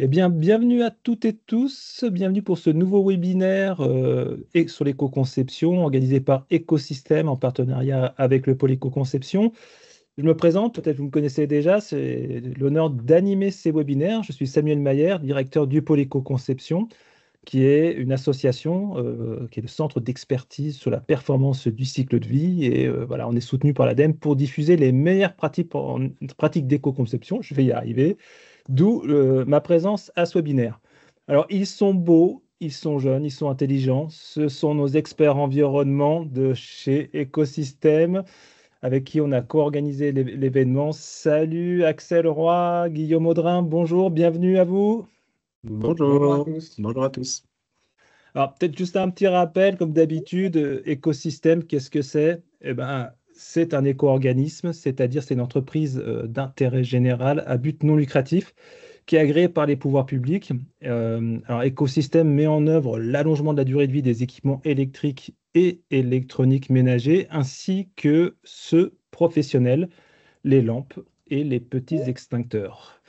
Eh bien, bienvenue à toutes et tous. Bienvenue pour ce nouveau webinaire sur l'éco-conception organisé par Écosystème en partenariat avec le pôle éco-conception. Je me présente, peut-être vous me connaissez déjà, c'est l'honneur d'animer ces webinaires. Je suis Samuel Mayer, directeur du pôle éco-conception, qui est une association qui est le centre d'expertise sur la performance du cycle de vie. Et voilà, on est soutenu par l'ADEME pour diffuser les meilleures pratiques d'éco-conception. Je vais y arriver. D'où ma présence à ce webinaire. Alors, ils sont beaux, ils sont jeunes, ils sont intelligents. Ce sont nos experts environnement de chez Écosystème avec qui on a co-organisé l'événement. Salut Axel Roy, Guillaume Audrin, bonjour, bienvenue à vous. Bonjour à tous. Bonjour à tous. Alors, peut-être juste un petit rappel, comme d'habitude, Écosystème, qu'est-ce que c'est? Eh ben, c'est un éco-organisme, c'est-à-dire c'est une entreprise d'intérêt général à but non lucratif qui est agréée par les pouvoirs publics. Alors, Écosystème met en œuvre l'allongement de la durée de vie des équipements électriques et électroniques ménagers, ainsi que ceux professionnels, les lampes et les petits extincteurs.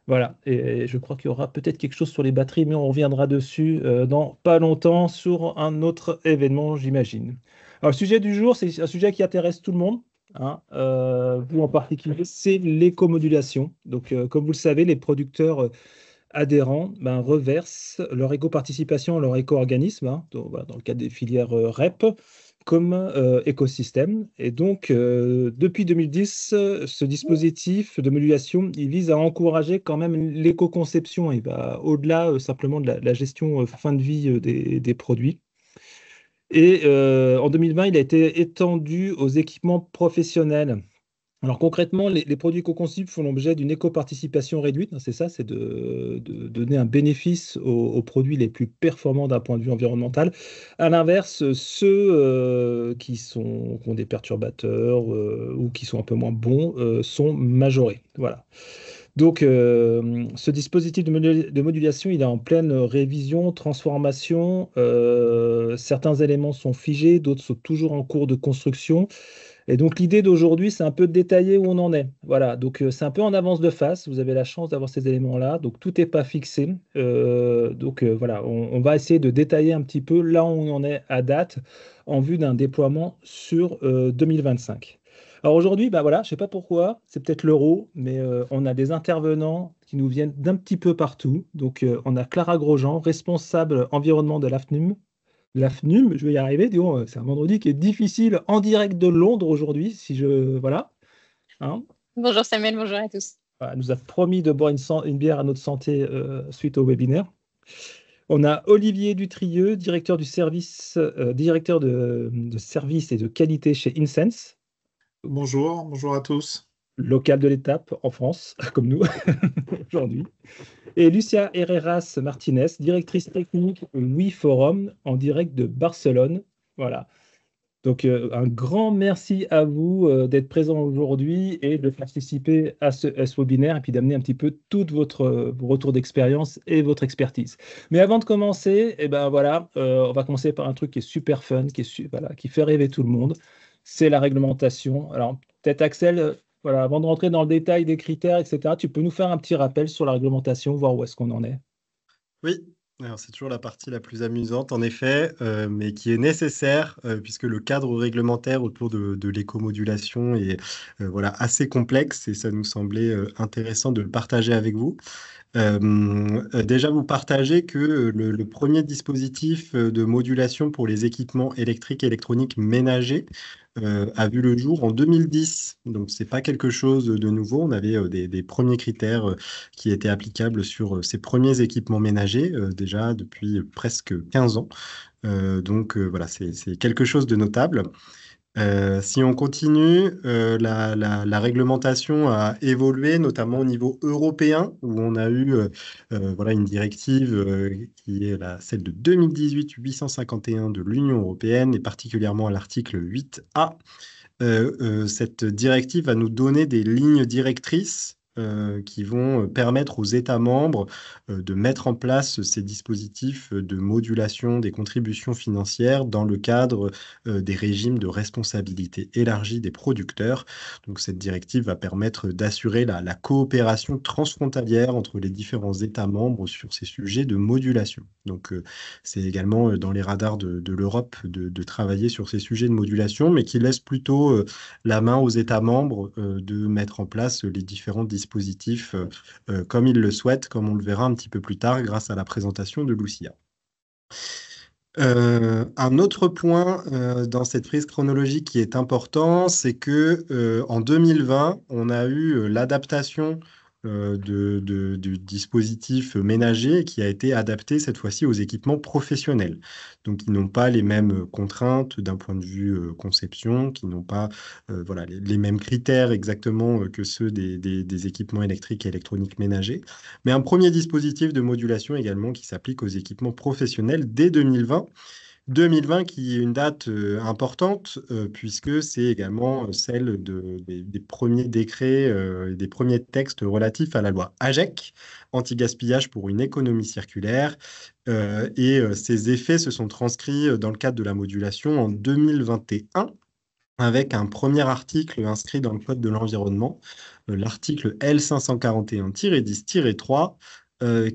Voilà, et je crois qu'il y aura peut-être quelque chose sur les batteries, mais on reviendra dessus dans pas longtemps sur un autre événement, j'imagine. Alors, le sujet du jour, c'est un sujet qui intéresse tout le monde, hein, vous en particulier, c'est l'éco-modulation. Donc, comme vous le savez, les producteurs adhérents ben, reversent leur éco-participation à leur éco-organisme, hein, voilà, dans le cadre des filières REP, comme écosystème. Et donc, depuis 2010, ce dispositif de modulation, il vise à encourager quand même l'éco-conception. Il va au-delà simplement de la gestion fin de vie des produits. Et en 2020, il a été étendu aux équipements professionnels. Alors concrètement, les produits co-conçus font l'objet d'une éco-participation réduite, hein, c'est ça, c'est de donner un bénéfice aux produits les plus performants d'un point de vue environnemental. À l'inverse, ceux qui ont des perturbateurs ou qui sont un peu moins bons sont majorés. Voilà. Donc, ce dispositif de modulation, il est en pleine révision, transformation. Certains éléments sont figés, d'autres sont toujours en cours de construction. Et donc l'idée d'aujourd'hui, c'est un peu de détailler où on en est. Voilà, donc c'est un peu en avance de phase. Vous avez la chance d'avoir ces éléments-là. Donc tout n'est pas fixé. Voilà, on va essayer de détailler un petit peu là où on en est à date en vue d'un déploiement sur 2025. Alors aujourd'hui, bah voilà, je ne sais pas pourquoi, c'est peut-être l'euro, mais on a des intervenants qui nous viennent d'un petit peu partout. Donc on a Clara Grosjean, responsable environnement de l'AFNUM, je vais y arriver. Disons, c'est un vendredi qui est difficile en direct de Londres aujourd'hui. Si je voilà, hein. Bonjour Samuel, bonjour à tous. Voilà, elle nous a promis de boire une bière à notre santé suite au webinaire. On a Olivier Dutrieux, directeur de service et de qualité chez Insense, Bonjour à tous. local de l'étape en France, comme nous aujourd'hui. Et Lucia Herreras Martinez, directrice technique WeForum en direct de Barcelone. Voilà. Donc, un grand merci à vous d'être présent aujourd'hui et de participer à ce webinaire et puis d'amener un petit peu vos retours d'expérience et votre expertise. Mais avant de commencer, eh ben, voilà, on va commencer par un truc qui est super fun, voilà, qui fait rêver tout le monde. C'est la réglementation. Alors, peut-être Axel, voilà, avant de rentrer dans le détail des critères, etc., tu peux nous faire un petit rappel sur la réglementation, voir où est-ce qu'on en est. Oui, alors c'est toujours la partie la plus amusante en effet, mais qui est nécessaire puisque le cadre réglementaire autour de l'écomodulation est voilà, assez complexe et ça nous semblait intéressant de le partager avec vous. Déjà, vous partagez que le premier dispositif de modulation pour les équipements électriques et électroniques ménagers a vu le jour en 2010. Donc, c'est pas quelque chose de nouveau. On avait des premiers critères qui étaient applicables sur ces premiers équipements ménagers déjà depuis presque 15 ans. Voilà, c'est quelque chose de notable. Si on continue, la réglementation a évolué, notamment au niveau européen, où on a eu voilà, une directive qui est celle de 2018-851 de l'Union européenne, et particulièrement à l'article 8A. Cette directive va nous donner des lignes directrices qui vont permettre aux États membres de mettre en place ces dispositifs de modulation des contributions financières dans le cadre des régimes de responsabilité élargie des producteurs. Donc cette directive va permettre d'assurer la coopération transfrontalière entre les différents États membres sur ces sujets de modulation. Donc c'est également dans les radars de l'Europe de travailler sur ces sujets de modulation, mais qui laisse plutôt la main aux États membres de mettre en place les différents dispositifs comme ils le souhaitent, comme on le verra un petit peu plus tard grâce à la présentation de Lucia. Un autre point dans cette frise chronologique qui est important, c'est que en 2020, on a eu l'adaptation du dispositif ménager qui a été adapté cette fois-ci aux équipements professionnels. Donc, ils n'ont pas les mêmes contraintes d'un point de vue conception, qui n'ont pas voilà, les mêmes critères exactement que ceux des équipements électriques et électroniques ménagers. Mais un premier dispositif de modulation également qui s'applique aux équipements professionnels dès 2020. 2020 qui est une date importante puisque c'est également celle des premiers décrets et des premiers textes relatifs à la loi AGEC, anti-gaspillage pour une économie circulaire. Ces effets se sont transcrits dans le cadre de la modulation en 2021 avec un premier article inscrit dans le Code de l'environnement, l'article L541-10-3,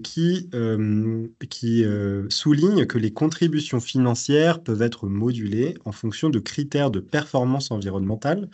qui souligne que les contributions financières peuvent être modulées en fonction de critères de performance environnementale.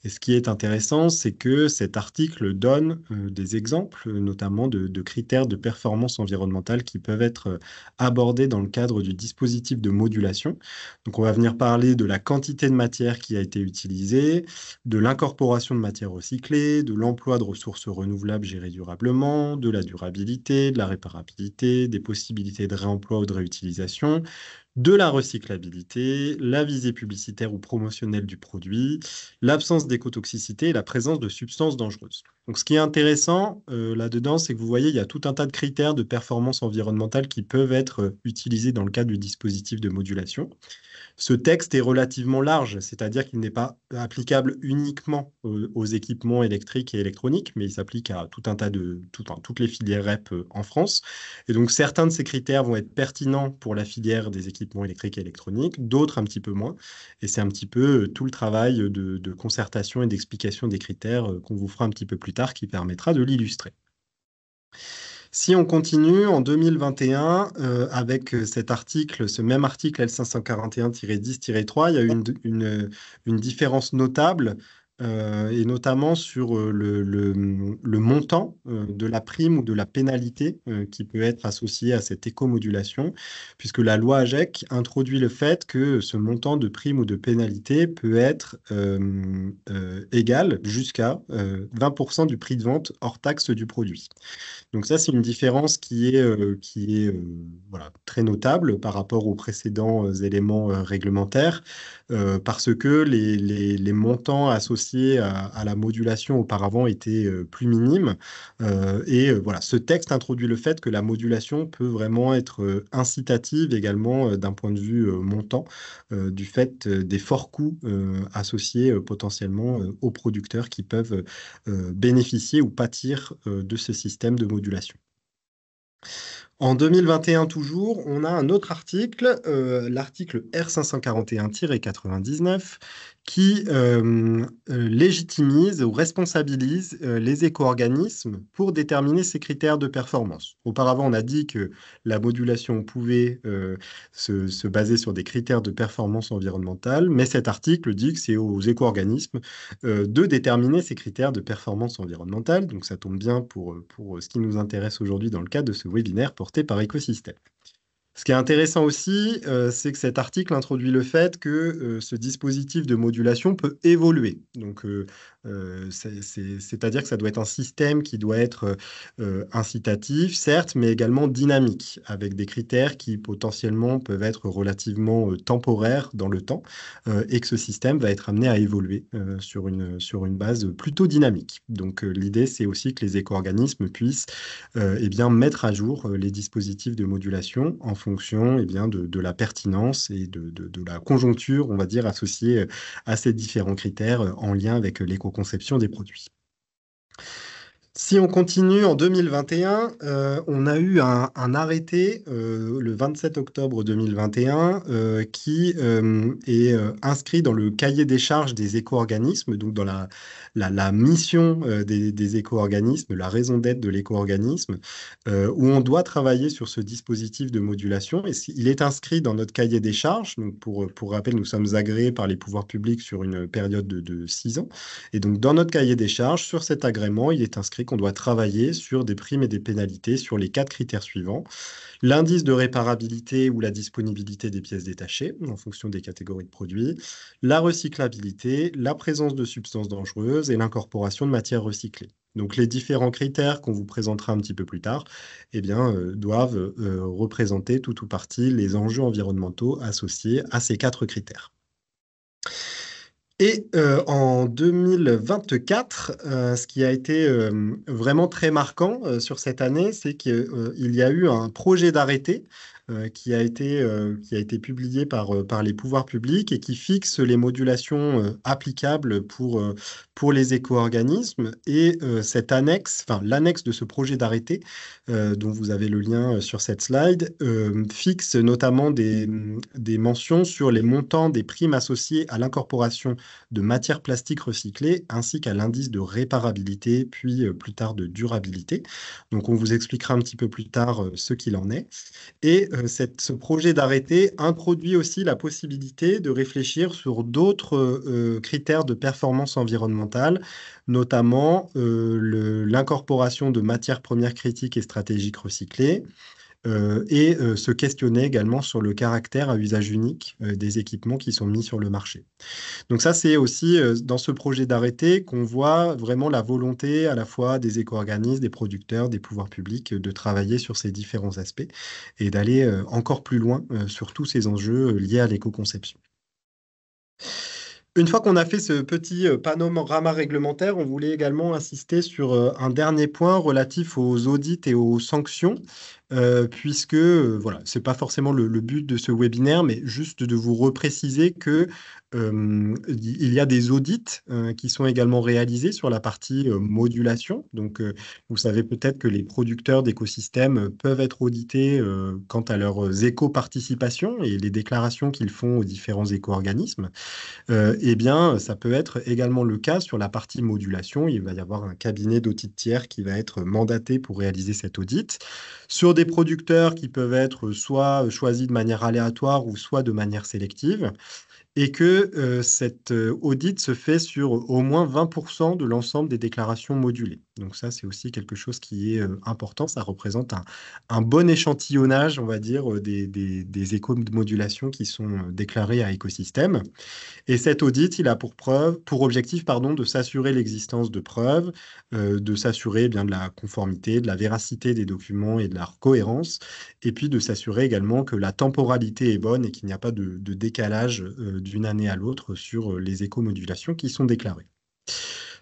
Et ce qui est intéressant, c'est que cet article donne des exemples, notamment de critères de performance environnementale qui peuvent être abordés dans le cadre du dispositif de modulation. Donc, on va venir parler de la quantité de matière qui a été utilisée, de l'incorporation de matières recyclées, de l'emploi de ressources renouvelables gérées durablement, de la durabilité, de la réparabilité, des possibilités de réemploi ou de réutilisation, de la recyclabilité, la visée publicitaire ou promotionnelle du produit, l'absence d'écotoxicité et la présence de substances dangereuses. Donc, ce qui est intéressant là-dedans, c'est que vous voyez, il y a tout un tas de critères de performance environnementale qui peuvent être utilisés dans le cadre du dispositif de modulation. Ce texte est relativement large, c'est-à-dire qu'il n'est pas applicable uniquement aux équipements électriques et électroniques, mais il s'applique à tout un tas toutes les filières REP en France. Et donc, certains de ces critères vont être pertinents pour la filière des équipements électriques et électroniques, d'autres un petit peu moins. Et c'est un petit peu tout le travail de concertation et d'explication des critères qu'on vous fera un petit peu plus tard qui permettra de l'illustrer. Si on continue en 2021 avec cet article, ce même article L541-10-3, il y a eu une différence notable et notamment sur le montant de la prime ou de la pénalité qui peut être associée à cette écomodulation, puisque la loi AGEC introduit le fait que ce montant de prime ou de pénalité peut être égal jusqu'à 20% du prix de vente hors taxe du produit. Donc ça, c'est une différence qui est voilà, très notable par rapport aux précédents éléments réglementaires, parce que les montants associés à la modulation auparavant étaient plus minimes. Voilà, ce texte introduit le fait que la modulation peut vraiment être incitative également d'un point de vue montant, du fait des forts coûts associés potentiellement aux producteurs qui peuvent bénéficier ou pâtir de ce système de modulation. En 2021 toujours, on a un autre article, l'article R541-99, qui légitimise ou responsabilise les éco-organismes pour déterminer ces critères de performance. Auparavant, on a dit que la modulation pouvait se baser sur des critères de performance environnementale, mais cet article dit que c'est aux éco-organismes de déterminer ces critères de performance environnementale. Donc ça tombe bien pour ce qui nous intéresse aujourd'hui dans le cadre de ce webinaire porté par Écosystème. Ce qui est intéressant aussi, c'est que cet article introduit le fait que ce dispositif de modulation peut évoluer. Donc, c'est-à-dire que ça doit être un système qui doit être incitatif, certes, mais également dynamique, avec des critères qui potentiellement peuvent être relativement temporaires dans le temps, et que ce système va être amené à évoluer sur une base plutôt dynamique. Donc, l'idée, c'est aussi que les éco-organismes puissent eh bien, mettre à jour les dispositifs de modulation en fonction de la pertinence et de la conjoncture, on va dire, associée à ces différents critères en lien avec l'éco-conception des produits. Si on continue en 2021, on a eu un arrêté le 27 octobre 2021 qui est inscrit dans le cahier des charges des éco-organismes, donc dans la mission des éco-organismes, la raison d'être de l'éco-organisme, où on doit travailler sur ce dispositif de modulation. Et il est inscrit dans notre cahier des charges. Donc pour rappel, nous sommes agréés par les pouvoirs publics sur une période de 6 ans. Et donc, dans notre cahier des charges, sur cet agrément, il est inscrit qu'on doit travailler sur des primes et des pénalités sur les 4 critères suivants. L'indice de réparabilité ou la disponibilité des pièces détachées, en fonction des catégories de produits, la recyclabilité, la présence de substances dangereuses et l'incorporation de matières recyclées. Donc, les différents critères qu'on vous présentera un petit peu plus tard eh bien, doivent représenter tout ou partie les enjeux environnementaux associés à ces 4 critères. Et en 2024, ce qui a été vraiment très marquant sur cette année, c'est qu'il y a eu un projet d'arrêté qui a été publié par les pouvoirs publics et qui fixe les modulations applicables pour les éco-organismes. Et cette annexe, enfin l'annexe de ce projet d'arrêté, dont vous avez le lien sur cette slide, fixe notamment des mentions sur les montants des primes associées à l'incorporation de matières plastiques recyclées, ainsi qu'à l'indice de réparabilité, puis plus tard de durabilité. Donc on vous expliquera un petit peu plus tard ce qu'il en est. Et ce projet d'arrêté introduit aussi la possibilité de réfléchir sur d'autres critères de performance environnementale, notamment l'incorporation de matières premières critiques et stratégiques recyclées, et se questionner également sur le caractère à usage unique des équipements qui sont mis sur le marché. Donc ça, c'est aussi dans ce projet d'arrêté qu'on voit vraiment la volonté à la fois des éco-organismes, des producteurs, des pouvoirs publics de travailler sur ces différents aspects et d'aller encore plus loin sur tous ces enjeux liés à l'éco-conception. Une fois qu'on a fait ce petit panorama réglementaire, on voulait également insister sur un dernier point relatif aux audits et aux sanctions, puisque voilà, c'est pas forcément le but de ce webinaire, mais juste de vous repréciser que il y a des audits qui sont également réalisés sur la partie modulation. Donc, vous savez peut-être que les producteurs d'écosystèmes peuvent être audités quant à leurs éco-participations et les déclarations qu'ils font aux différents éco-organismes. Eh bien, ça peut être également le cas sur la partie modulation. Il va y avoir un cabinet d'audit tiers qui va être mandaté pour réaliser cet audit sur des producteurs qui peuvent être soit choisis de manière aléatoire ou soit de manière sélective, et que cet audit se fait sur au moins 20% de l'ensemble des déclarations modulées. Donc ça, c'est aussi quelque chose qui est important. Ça représente un bon échantillonnage, on va dire, des éco-modulations qui sont déclarées à écosystème. Et cet audit, il a pour objectif de s'assurer l'existence de preuves, de s'assurer bien de la conformité, de la véracité des documents et de leur cohérence, et puis de s'assurer également que la temporalité est bonne et qu'il n'y a pas de décalage d'une année à l'autre sur les éco-modulations qui sont déclarées.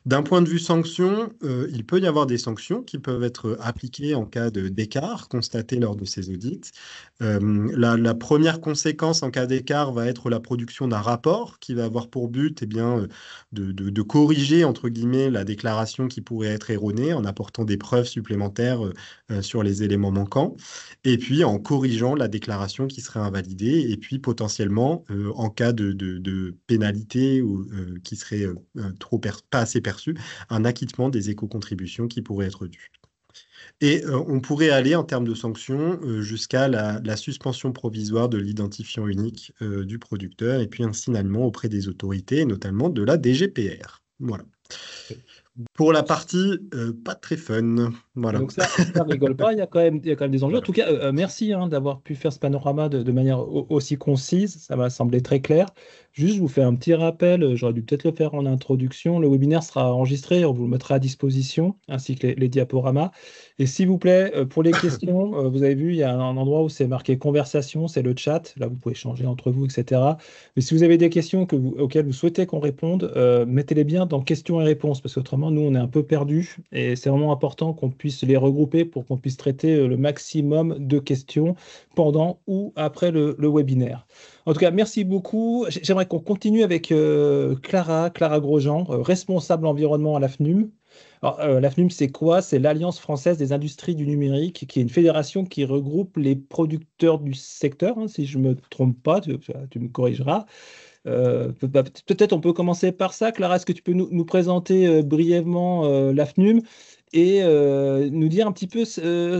D'un point de vue sanction, il peut y avoir des sanctions qui peuvent être appliquées en cas d'écart constaté lors de ces audits. La première conséquence en cas d'écart va être la production d'un rapport qui va avoir pour but de corriger, entre guillemets, la déclaration qui pourrait être erronée en apportant des preuves supplémentaires sur les éléments manquants, et puis en corrigeant la déclaration qui serait invalidée, et puis potentiellement, en cas de pénalité ou qui serait pas assez perçue, un acquittement des éco-contributions qui pourraient être dues. Et on pourrait aller en termes de sanctions jusqu'à la suspension provisoire de l'identifiant unique du producteur et puis un signalement auprès des autorités, notamment de la DGPR. Voilà. Pour la partie pas très fun. Voilà. Donc ça rigole pas, il y a quand même des enjeux. Voilà. En tout cas, merci d'avoir pu faire ce panorama de manière aussi concise, ça m'a semblé très clair. Juste, je vous fais un petit rappel, j'aurais dû peut-être le faire en introduction. Le webinaire sera enregistré, on vous le mettra à disposition, ainsi que les diaporamas. Et s'il vous plaît, pour les questions, vous avez vu, il y a un endroit où c'est marqué conversation, c'est le chat. Là, vous pouvez échanger entre vous, etc. Mais si vous avez des questions auxquelles vous souhaitez qu'on réponde, mettez-les bien dans questions et réponses, parce qu'autrement, nous, on est un peu perdus. Et c'est vraiment important qu'on puisse les regrouper pour qu'on puisse traiter le maximum de questions pendant ou après le webinaire. En tout cas, merci beaucoup. J'aimerais qu'on continue avec Clara Grosjean, responsable environnement à la FNUM. Alors, l'AFNUM, c'est quoi? C'est l'Alliance française des industries du numérique, qui est une fédération qui regroupe les producteurs du secteur, hein, si je ne me trompe pas, tu me corrigeras. Peut-être on peut commencer par ça. Clara, est-ce que tu peux nous présenter brièvement l'AFNUM et nous dire un petit peu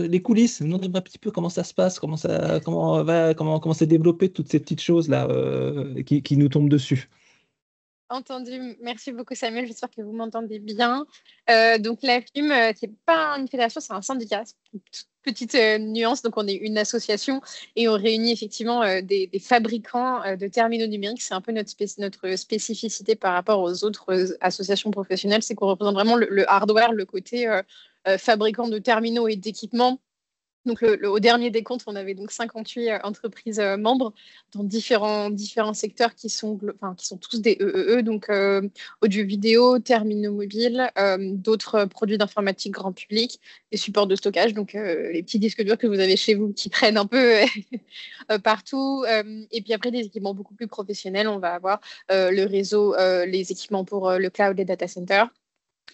les coulisses, nous dire un petit peu comment ça se passe, comment s'est développé toutes ces petites choses-là qui nous tombent dessus. Entendu. Merci beaucoup, Samuel. J'espère que vous m'entendez bien. Donc, la FUM, c'est pas une fédération, c'est un syndicat. C'est une toute petite nuance. Donc, on est une association et on réunit effectivement des fabricants de terminaux numériques. C'est un peu notre spécificité par rapport aux autres associations professionnelles. C'est qu'on représente vraiment le hardware, le côté fabricant de terminaux et d'équipements. Donc, au dernier décompte, on avait donc 58 entreprises membres dans différents secteurs qui sont tous des EEE, donc audio vidéo, terminaux mobiles, d'autres produits d'informatique grand public, des supports de stockage, donc les petits disques durs que vous avez chez vous qui prennent un peu partout. Et puis après, des équipements beaucoup plus professionnels, on va avoir le réseau, les équipements pour le cloud et data center.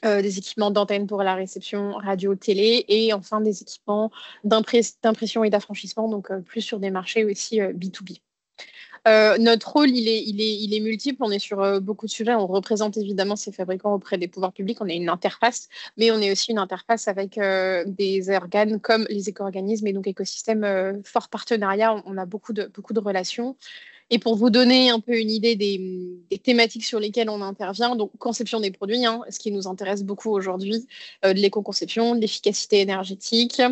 Des équipements d'antenne pour la réception radio, télé, et enfin des équipements d'impression et d'affranchissement, donc plus sur des marchés aussi B2B. Notre rôle, il est multiple. On est sur beaucoup de sujets. On représente évidemment ces fabricants auprès des pouvoirs publics. On est une interface, mais on est aussi une interface avec des organes comme les éco-organismes et donc écosystèmes fort partenariat. On a beaucoup de relations. Et pour vous donner un peu une idée des thématiques sur lesquelles on intervient, donc conception des produits, hein, ce qui nous intéresse beaucoup aujourd'hui, de l'éco-conception, de l'efficacité énergétique,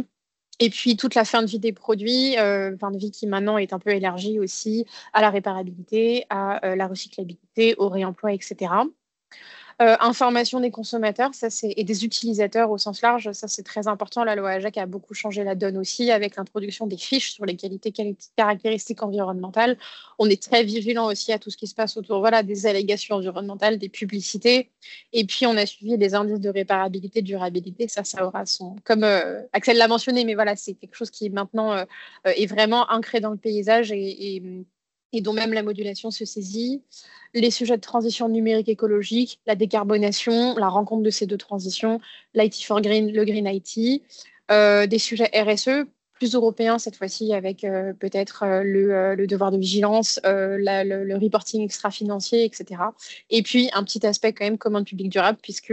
et puis toute la fin de vie des produits, fin de vie qui maintenant est un peu élargie aussi à la réparabilité, à la recyclabilité, au réemploi, etc. Information des consommateurs et des utilisateurs au sens large, ça c'est très important. La loi AGEC a beaucoup changé la donne aussi avec l'introduction des fiches sur les caractéristiques environnementales. On est très vigilant aussi à tout ce qui se passe autour des allégations environnementales, des publicités. Et puis on a suivi les indices de réparabilité, de durabilité. Ça aura comme Axel l'a mentionné, mais voilà, c'est quelque chose qui maintenant est vraiment ancré dans le paysage et dont même la modulation se saisit. Les sujets de transition numérique écologique, la décarbonation, la rencontre de ces deux transitions, l'IT for Green, le Green IT, des sujets RSE, plus européens cette fois-ci avec peut-être le devoir de vigilance, le reporting extra-financier, etc. Et puis un petit aspect quand même commande publique durable puisque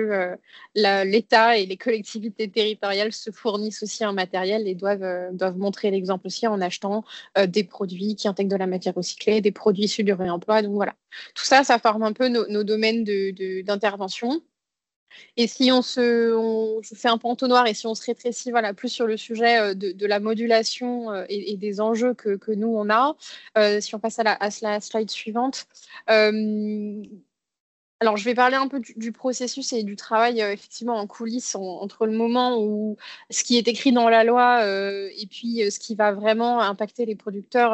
l'État et les collectivités territoriales se fournissent aussi en matériel et doivent montrer l'exemple aussi en achetant des produits qui intègrent de la matière recyclée, des produits issus du réemploi. Donc voilà, tout ça, ça forme un peu nos domaines d'intervention. Et si je fais un peu entonnoir et si on se rétrécit plus sur le sujet de la modulation et des enjeux que nous, on a, si on passe à la slide suivante, alors, je vais parler un peu du processus et du travail effectivement en coulisses entre le moment où ce qui est écrit dans la loi et puis ce qui va vraiment impacter les producteurs,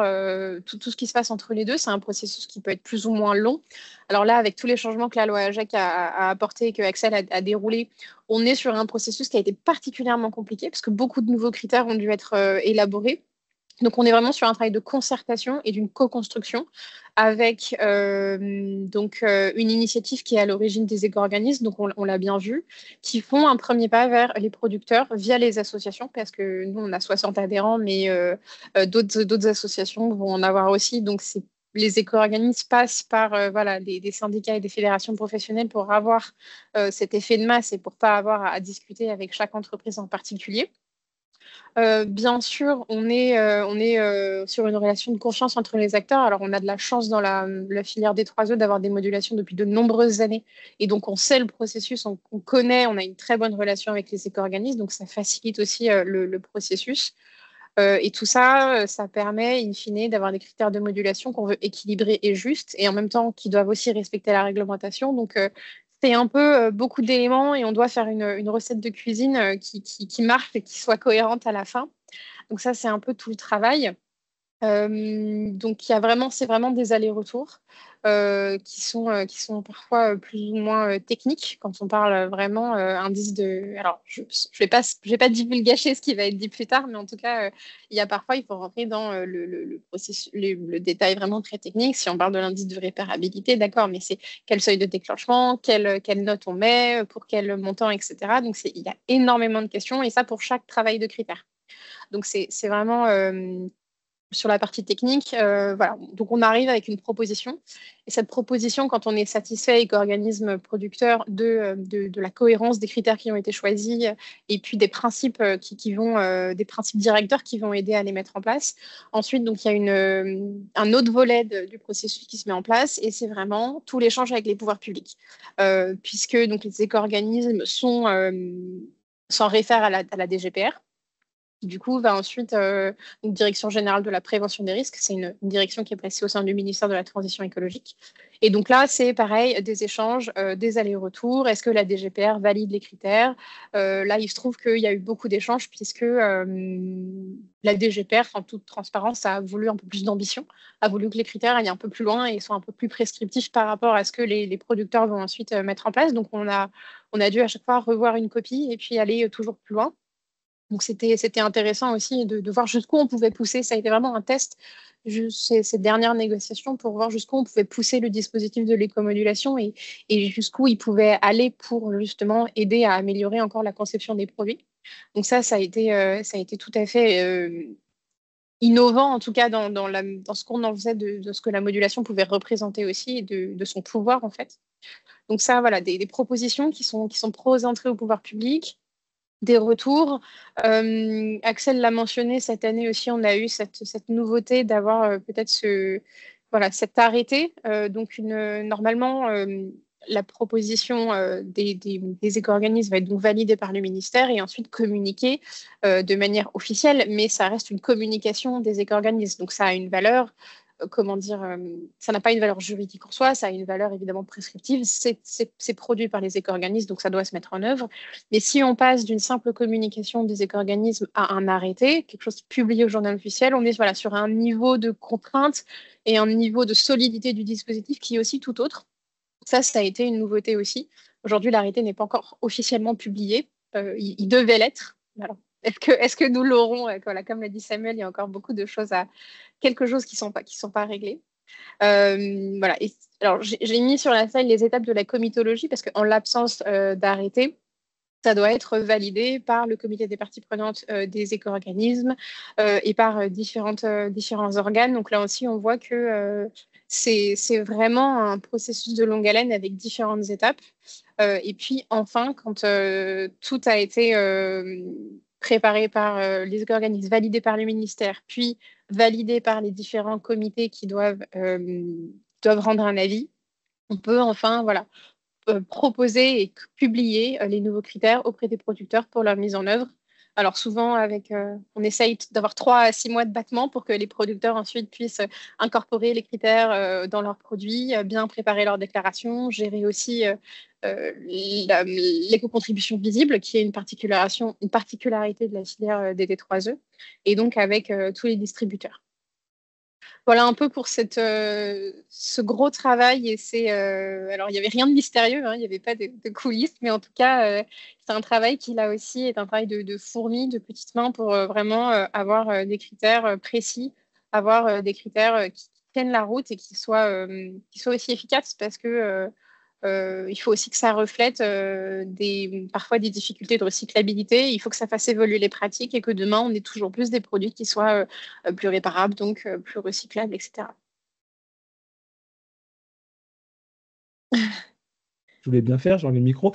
tout ce qui se passe entre les deux. C'est un processus qui peut être plus ou moins long. Alors là, avec tous les changements que la loi AGEC a apportés et que Axel a déroulé, on est sur un processus qui a été particulièrement compliqué parce que beaucoup de nouveaux critères ont dû être élaborés. Donc, on est vraiment sur un travail de concertation et d'une co-construction avec une initiative qui est à l'origine des éco-organismes, donc on l'a bien vu, qui font un premier pas vers les producteurs via les associations, parce que nous, on a 60 adhérents, mais d'autres associations vont en avoir aussi. Donc, les éco-organismes passent par des syndicats et des fédérations professionnelles pour avoir cet effet de masse et pour pas avoir à discuter avec chaque entreprise en particulier. Bien sûr, on est sur une relation de confiance entre les acteurs. Alors, on a de la chance dans la filière des 3E d'avoir des modulations depuis de nombreuses années. Et donc, on sait le processus, on connaît, on a une très bonne relation avec les éco-organismes. Donc, ça facilite aussi le processus. Et tout ça, ça permet, in fine, d'avoir des critères de modulation qu'on veut équilibrer et justes, et en même temps qui doivent aussi respecter la réglementation. Donc, c'est un peu beaucoup d'éléments et on doit faire une recette de cuisine qui marche et qui soit cohérente à la fin. Donc ça, c'est un peu tout le travail. Donc, c'est vraiment des allers-retours qui sont parfois plus ou moins techniques quand on parle vraiment indice de. Alors, je vais pas divulgacher ce qui va être dit plus tard, mais en tout cas, il faut rentrer dans le processus, le détail vraiment très technique. Si on parle de l'indice de réparabilité, d'accord, mais c'est quel seuil de déclenchement, quelle note on met, pour quel montant, etc. Donc, il y a énormément de questions et ça pour chaque travail de critère. Donc, c'est vraiment sur la partie technique. Voilà. Donc, on arrive avec une proposition. Et cette proposition, quand on est satisfait éco-organisme producteur de la cohérence des critères qui ont été choisis et puis des principes des principes directeurs qui vont aider à les mettre en place. Ensuite, donc, il y a un autre volet du processus qui se met en place et c'est vraiment tout l'échange avec les pouvoirs publics. Puisque donc, les éco-organismes s'en réfèrent à la DGPR. Du coup, va ensuite une direction générale de la prévention des risques. C'est une direction qui est placée au sein du ministère de la Transition écologique. Et donc là, c'est pareil, des échanges, des allers-retours. Est-ce que la DGPR valide les critères? Là, il se trouve qu'il y a eu beaucoup d'échanges puisque la DGPR, en toute transparence, a voulu un peu plus d'ambition, a voulu que les critères aillent un peu plus loin et soient un peu plus prescriptifs par rapport à ce que les producteurs vont ensuite mettre en place. Donc, on a dû à chaque fois revoir une copie et puis aller toujours plus loin. Donc, c'était intéressant aussi de voir jusqu'où on pouvait pousser. Ça a été vraiment un test, ces dernières négociations, pour voir jusqu'où on pouvait pousser le dispositif de l'écomodulation et jusqu'où il pouvait aller pour justement aider à améliorer encore la conception des produits. Donc ça a été tout à fait innovant, en tout cas dans ce qu'on en faisait de ce que la modulation pouvait représenter aussi et de son pouvoir, en fait. Donc ça, voilà, des propositions qui sont présentées au pouvoir public, des retours. Axel l'a mentionné, cette année aussi, on a eu cette nouveauté d'avoir peut-être cet arrêté. Donc, normalement, la proposition des éco-organismes va être donc validée par le ministère et ensuite communiquée de manière officielle, mais ça reste une communication des éco-organismes. Donc, ça a une valeur. Comment dire, ça n'a pas une valeur juridique en soi, ça a une valeur évidemment prescriptive, c'est produit par les éco-organismes, donc ça doit se mettre en œuvre. Mais si on passe d'une simple communication des éco-organismes à un arrêté, quelque chose publié au journal officiel, on est sur un niveau de contrainte et un niveau de solidité du dispositif qui est aussi tout autre. Ça a été une nouveauté aussi. Aujourd'hui, l'arrêté n'est pas encore officiellement publié. Il devait l'être. Alors, est-ce que nous l'aurons? Voilà, comme l'a dit Samuel, il y a encore beaucoup de choses quelques choses qui sont pas réglées. Voilà. Alors, j'ai mis sur la slide les étapes de la comitologie parce qu'en l'absence d'arrêté, ça doit être validé par le comité des parties prenantes des éco-organismes et par différents organes. Donc là aussi, on voit que c'est vraiment un processus de longue haleine avec différentes étapes. Et puis enfin, quand tout a été préparé par les éco-organismes, validé par le ministère, puis validé par les différents comités qui doivent rendre un avis, on peut enfin, voilà, proposer et publier les nouveaux critères auprès des producteurs pour leur mise en œuvre. Alors souvent, on essaye d'avoir 3 à 6 mois de battement pour que les producteurs ensuite puissent incorporer les critères dans leurs produits, bien préparer leurs déclarations, gérer aussi l'éco-contribution visible, qui est une particularité de la filière DD3E, et donc avec tous les distributeurs. Voilà un peu pour ce gros travail. Alors, il n'y avait rien de mystérieux, hein, il n'y avait pas de coulisses, mais en tout cas, c'est un travail qui, là aussi, est un travail de fourmi, de petites mains pour vraiment avoir des critères précis, avoir des critères qui tiennent la route et qui soient aussi efficaces parce que il faut aussi que ça reflète parfois des difficultés de recyclabilité. Il faut que ça fasse évoluer les pratiques et que demain, on ait toujours plus des produits qui soient plus réparables, donc plus recyclables, etc. Je voulais bien faire, j'ai enlevé le micro.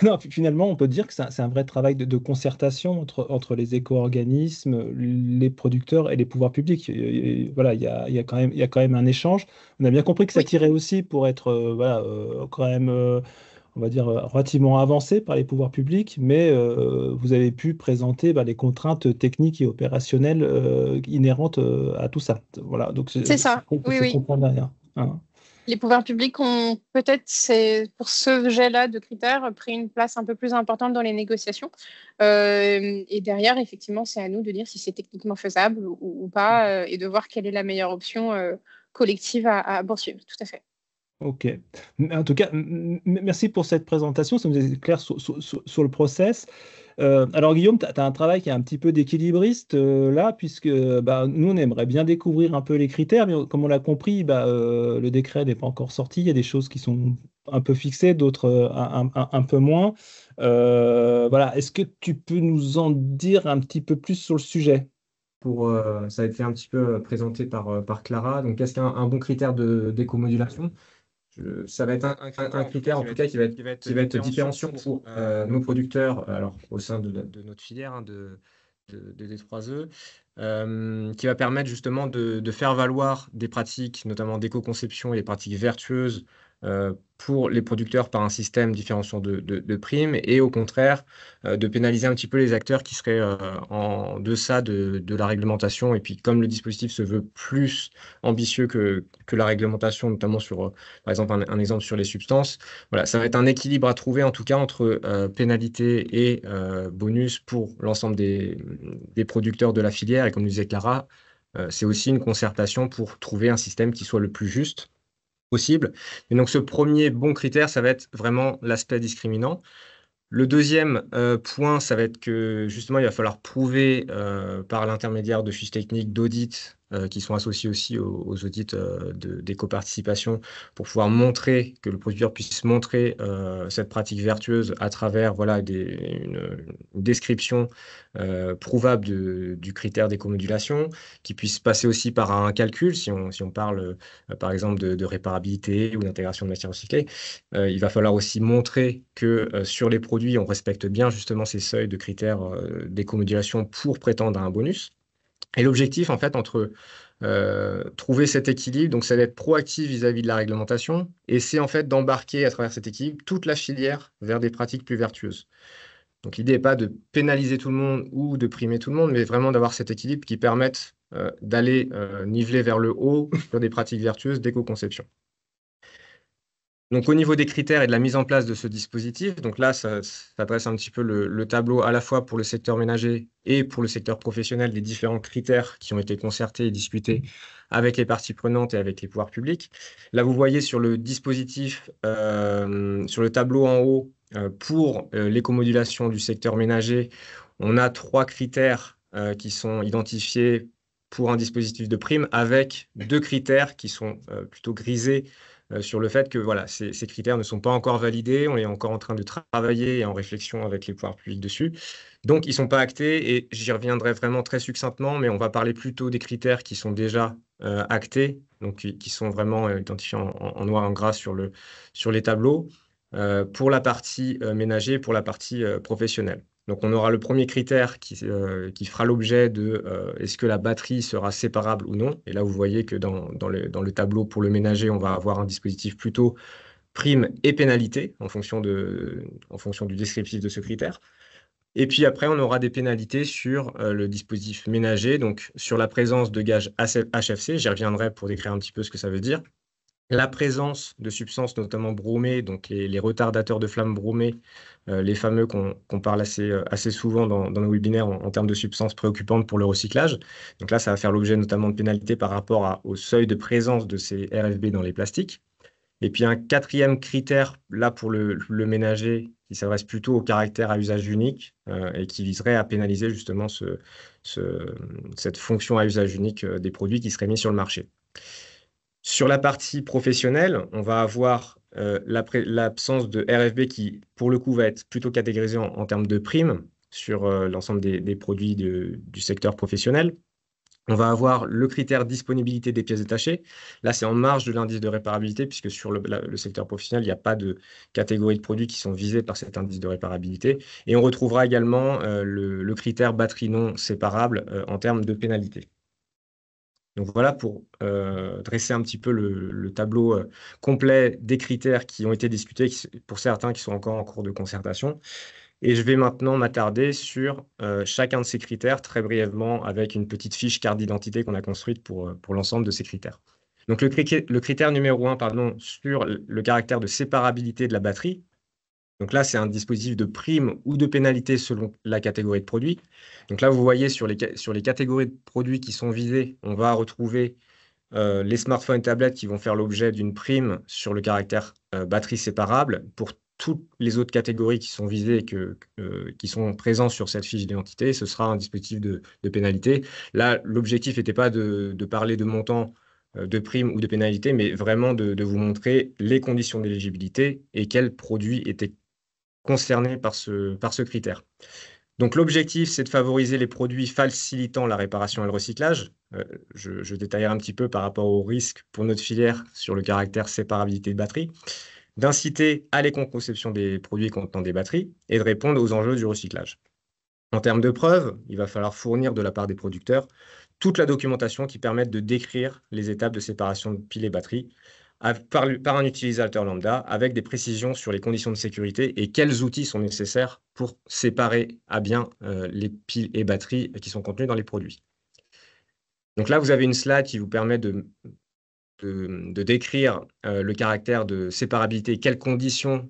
Non, finalement, on peut dire que c'est un vrai travail de concertation entre les éco-organismes, les producteurs et les pouvoirs publics. Voilà, il y a quand même un échange. On a bien compris que ça Oui, tirait aussi pour être voilà, quand même, on va dire, relativement avancé par les pouvoirs publics, mais vous avez pu présenter les contraintes techniques et opérationnelles inhérentes à tout ça. Voilà, donc c'est ça. Oui, c'est oui. comprendre derrière. Hein. Les pouvoirs publics ont peut-être, pour ce jet-là de critères, pris une place un peu plus importante dans les négociations. Et derrière, effectivement, c'est à nous de dire si c'est techniquement faisable ou pas, et de voir quelle est la meilleure option collective à poursuivre. Tout à fait. Ok. En tout cas, merci pour cette présentation. Ça nous éclaire sur le process. Alors, Guillaume, tu as un travail qui est un petit peu d'équilibriste là, puisque bah, nous, on aimerait bien découvrir un peu les critères, mais comme on l'a compris, bah, le décret n'est pas encore sorti. Il y a des choses qui sont un peu fixées, d'autres un peu moins. Voilà. Est-ce que tu peux nous en dire un petit peu plus sur le sujet? Ça a été un petit peu présenté par Clara. Donc, qu'est-ce qu'un bon critère d'éco-modulation? Ça va être un critère, en tout cas, qui va être différenciant pour nos producteurs, alors au sein de notre filière hein, de D3E, qui va permettre justement de faire valoir des pratiques, notamment d'éco-conception et des pratiques vertueuses pour les producteurs par un système différenciant de primes, et au contraire, de pénaliser un petit peu les acteurs qui seraient en deçà de la réglementation. Et puis, comme le dispositif se veut plus ambitieux que la réglementation, notamment sur, par exemple, un exemple sur les substances, voilà, ça va être un équilibre à trouver, en tout cas, entre pénalité et bonus pour l'ensemble des producteurs de la filière. Et comme le disait Clara, c'est aussi une concertation pour trouver un système qui soit le plus juste possible. Et donc, ce premier bon critère, ça va être vraiment l'aspect discriminant. Le deuxième point, ça va être que justement, il va falloir prouver par l'intermédiaire de fiches techniques d'audit qui sont associées aussi aux audits d'éco-participation pour pouvoir montrer, que le producteur puisse montrer cette pratique vertueuse à travers voilà, une description prouvable du critère d'éco-modulation, qui puisse passer aussi par un calcul, si on parle par exemple de réparabilité ou d'intégration de matières recyclées. Il va falloir aussi montrer que sur les produits, on respecte bien justement ces seuils de critères d'éco-modulation pour prétendre à un bonus. Et l'objectif, en fait, entre trouver cet équilibre, donc c'est d'être proactif vis-à-vis de la réglementation, et c'est en fait d'embarquer à travers cet équilibre toute la filière vers des pratiques plus vertueuses. Donc l'idée n'est pas de pénaliser tout le monde ou de primer tout le monde, mais vraiment d'avoir cet équilibre qui permette d'aller niveler vers le haut sur des pratiques vertueuses d'éco-conception. Donc, au niveau des critères et de la mise en place de ce dispositif, donc là, ça dresse un petit peu le tableau à la fois pour le secteur ménager et pour le secteur professionnel des différents critères qui ont été concertés et discutés avec les parties prenantes et avec les pouvoirs publics. Là, vous voyez sur le dispositif, sur le tableau en haut, pour l'écomodulation du secteur ménager, on a 3 critères qui sont identifiés pour un dispositif de prime, avec 2 critères qui sont plutôt grisés sur le fait que voilà, ces critères ne sont pas encore validés, on est encore en train de travailler et en réflexion avec les pouvoirs publics dessus. Donc, ils ne sont pas actés, et j'y reviendrai vraiment très succinctement, mais on va parler plutôt des critères qui sont déjà actés, donc qui sont vraiment identifiés en noir et en gras sur les tableaux, pour la partie ménager, pour la partie professionnelle. Donc, on aura le premier critère qui fera l'objet de est-ce que la batterie sera séparable ou non. Et là, vous voyez que dans le tableau pour le ménager, on va avoir un dispositif plutôt prime et pénalité en fonction du descriptif de ce critère. Et puis après, on aura des pénalités sur le dispositif ménager, donc sur la présence de gaz HFC. J'y reviendrai pour décrire un petit peu ce que ça veut dire. La présence de substances notamment bromées, donc les retardateurs de flamme bromées, les fameux qu'on parle assez souvent dans nos webinaires en termes de substances préoccupantes pour le recyclage. Donc là, ça va faire l'objet notamment de pénalités par rapport au seuil de présence de ces RFB dans les plastiques. Et puis un quatrième critère, là pour le ménager, qui s'adresse plutôt au caractère à usage unique et qui viserait à pénaliser justement cette fonction à usage unique des produits qui seraient mis sur le marché. Sur la partie professionnelle, on va avoir l'absence de RFB qui, pour le coup, va être plutôt catégorisé en termes de primes sur l'ensemble des produits du secteur professionnel. On va avoir le critère disponibilité des pièces détachées. Là, c'est en marge de l'indice de réparabilité, puisque sur le secteur professionnel, il n'y a pas de catégorie de produits qui sont visés par cet indice de réparabilité. Et on retrouvera également le critère batterie non séparable en termes de pénalité. Donc voilà pour dresser un petit peu le tableau complet des critères qui ont été discutés, pour certains qui sont encore en cours de concertation. Et je vais maintenant m'attarder sur chacun de ces critères très brièvement avec une petite fiche carte d'identité qu'on a construite pour l'ensemble de ces critères. Donc, le critère numéro 1, pardon, sur le caractère de séparabilité de la batterie. Donc là, c'est un dispositif de prime ou de pénalité selon la catégorie de produit. Donc là, vous voyez sur les catégories de produits qui sont visées, on va retrouver les smartphones et tablettes qui vont faire l'objet d'une prime sur le caractère batterie séparable. Pour toutes les autres catégories qui sont visées et qui sont présentes sur cette fiche d'identité, ce sera un dispositif de pénalité. Là, l'objectif n'était pas de parler de montant de prime ou de pénalité, mais vraiment de vous montrer les conditions d'éligibilité et quels produits étaient concernés par ce critère. Donc l'objectif, c'est de favoriser les produits facilitant la réparation et le recyclage. Je détaillerai un petit peu par rapport aux risques pour notre filière sur le caractère séparabilité de batterie, d'inciter à l'éco-conception des produits contenant des batteries et de répondre aux enjeux du recyclage. En termes de preuves, il va falloir fournir de la part des producteurs toute la documentation qui permette de décrire les étapes de séparation de piles et batteries par un utilisateur lambda avec des précisions sur les conditions de sécurité et quels outils sont nécessaires pour séparer à bien les piles et batteries qui sont contenues dans les produits. Donc là, vous avez une slide qui vous permet de décrire le caractère de séparabilité, quelles conditions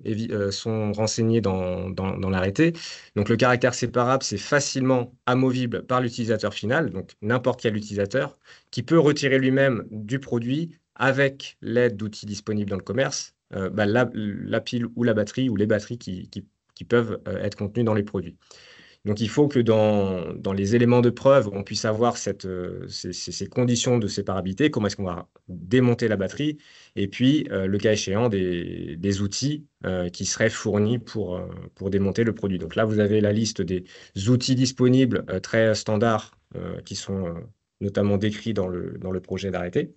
sont renseignées dans l'arrêté. Donc le caractère séparable, c'est facilement amovible par l'utilisateur final, donc n'importe quel utilisateur, qui peut retirer lui-même du produit avec l'aide d'outils disponibles dans le commerce, la pile ou la batterie ou les batteries qui peuvent être contenues dans les produits. Donc, il faut que dans les éléments de preuve, on puisse avoir ces conditions de séparabilité, comment est-ce qu'on va démonter la batterie, et puis, le cas échéant, des outils qui seraient fournis pour démonter le produit. Donc là, vous avez la liste des outils disponibles très standards qui sont notamment décrits dans le projet d'arrêté.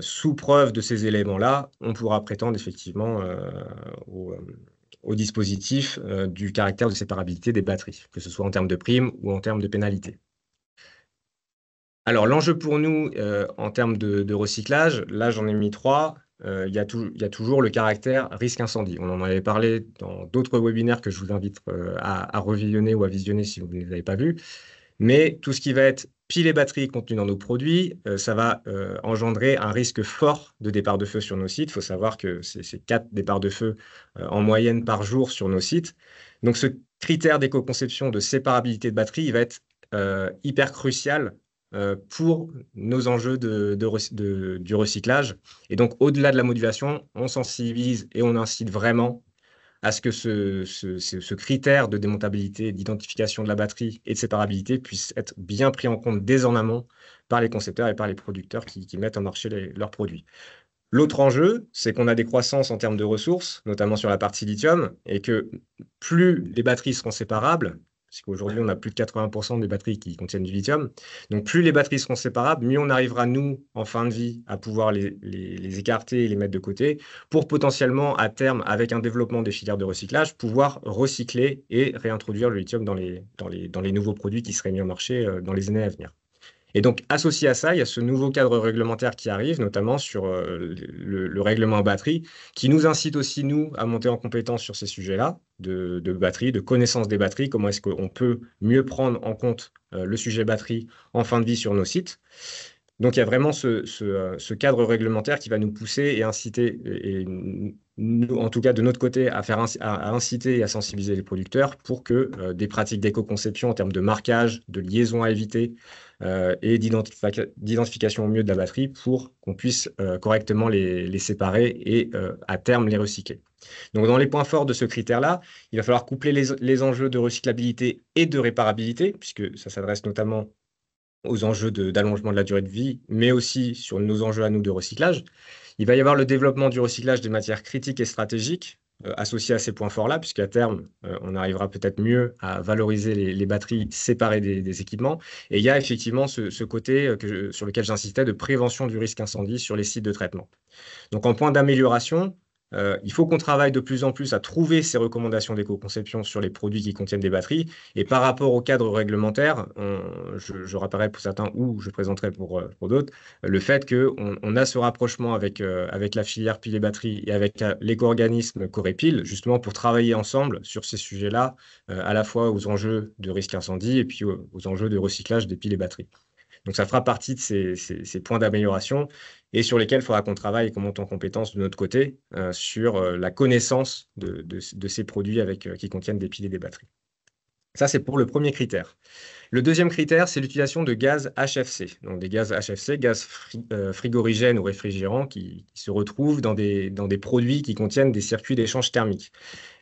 Sous preuve de ces éléments-là, on pourra prétendre effectivement au dispositif du caractère de séparabilité des batteries, que ce soit en termes de prime ou en termes de pénalité. Alors, l'enjeu pour nous, en termes de recyclage, là, j'en ai mis 3. Il y a toujours le caractère risque incendie. On en avait parlé dans d'autres webinaires que je vous invite à revisionner ou à visionner si vous ne les avez pas vus. Mais tout ce qui va être piles et batteries contenues dans nos produits, ça va engendrer un risque fort de départ de feu sur nos sites. Il faut savoir que c'est 4 départs de feu en moyenne par jour sur nos sites. Donc, ce critère d'éco-conception de séparabilité de batterie, il va être hyper crucial pour nos enjeux du recyclage. Et donc, au-delà de la modulation, on sensibilise et on incite vraiment à ce que ce critère de démontabilité, d'identification de la batterie et de séparabilité puisse être bien pris en compte dès en amont par les concepteurs et par les producteurs qui mettent en marché leurs produits. L'autre enjeu, c'est qu'on a des croissances en termes de ressources, notamment sur la partie lithium, et que plus les batteries seront séparables, parce qu'aujourd'hui, on a plus de 80% des batteries qui contiennent du lithium. Donc, plus les batteries seront séparables, mieux on arrivera, nous, en fin de vie, à pouvoir les écarter et les mettre de côté pour potentiellement, à terme, avec un développement des filières de recyclage, pouvoir recycler et réintroduire le lithium dans les nouveaux produits qui seraient mis au marché dans les années à venir. Et donc, associé à ça, il y a ce nouveau cadre réglementaire qui arrive, notamment sur le règlement batterie, qui nous incite aussi, nous, à monter en compétence sur ces sujets-là, de batterie, de connaissance des batteries, comment est-ce qu'on peut mieux prendre en compte le sujet batterie en fin de vie sur nos sites. Donc, il y a vraiment ce cadre réglementaire qui va nous pousser et inciter, et nous, en tout cas de notre côté, à inciter et à sensibiliser les producteurs pour que des pratiques d'éco-conception en termes de marquage, de liaison à éviter et d'identification au mieux de la batterie pour qu'on puisse correctement les séparer et à terme les recycler. Donc, dans les points forts de ce critère-là, il va falloir coupler les enjeux de recyclabilité et de réparabilité, puisque ça s'adresse notamment aux enjeux d'allongement de la durée de vie, mais aussi sur nos enjeux à nous de recyclage. Il va y avoir le développement du recyclage des matières critiques et stratégiques associées à ces points forts-là, puisqu'à terme, on arrivera peut-être mieux à valoriser les batteries séparées des équipements. Et il y a effectivement ce côté sur lequel j'insistais de prévention du risque incendie sur les sites de traitement. Donc, en point d'amélioration, il faut qu'on travaille de plus en plus à trouver ces recommandations d'éco-conception sur les produits qui contiennent des batteries. Et par rapport au cadre réglementaire, je rappellerai pour certains ou je présenterai pour d'autres, le fait qu'on a ce rapprochement avec la filière piles et batteries et avec l'éco-organisme Corépil, justement pour travailler ensemble sur ces sujets-là, à la fois aux enjeux de risque incendie et puis aux enjeux de recyclage des piles et batteries. Donc, ça fera partie de ces points d'amélioration et sur lesquels il faudra qu'on travaille et qu'on monte en compétence de notre côté sur la connaissance de ces produits qui contiennent des piles et des batteries. Ça, c'est pour le premier critère. Le deuxième critère, c'est l'utilisation de gaz HFC. Donc, des gaz HFC, gaz frigorigènes ou réfrigérants qui se retrouvent dans des produits qui contiennent des circuits d'échange thermique.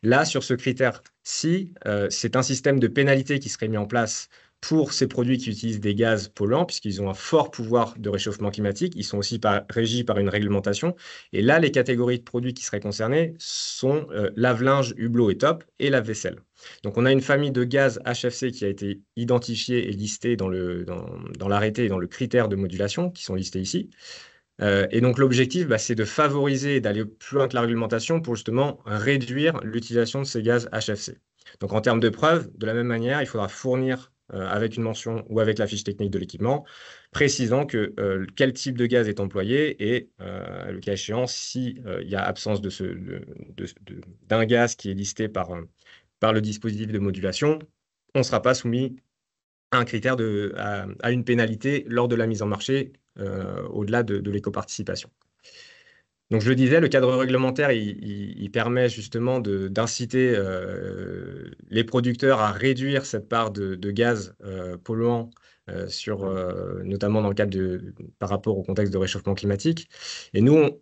Là, sur ce critère-ci, c'est un système de pénalité qui serait mis en place pour ces produits qui utilisent des gaz polluants, puisqu'ils ont un fort pouvoir de réchauffement climatique. Ils sont aussi régis par une réglementation. Et là, les catégories de produits qui seraient concernées sont lave-linge, hublot et top, et lave-vaisselle. Donc, on a une famille de gaz HFC qui a été identifiée et listée dans l'arrêté et dans le critère de modulation, qui sont listés ici. Et donc, l'objectif, c'est de favoriser et d'aller plus loin que la réglementation pour justement réduire l'utilisation de ces gaz HFC. Donc, en termes de preuves, de la même manière, il faudra fournir avec une mention ou avec la fiche technique de l'équipement, précisant quel type de gaz est employé et, le cas échéant, s'il y a absence d'un gaz qui est listé par le dispositif de modulation, on ne sera pas soumis à un critère à une pénalité lors de la mise en marché au-delà de l'éco-participation. Donc, je le disais, le cadre réglementaire, il permet justement d'inciter les producteurs à réduire cette part de gaz polluants, notamment dans le cadre par rapport au contexte de réchauffement climatique. Et nous,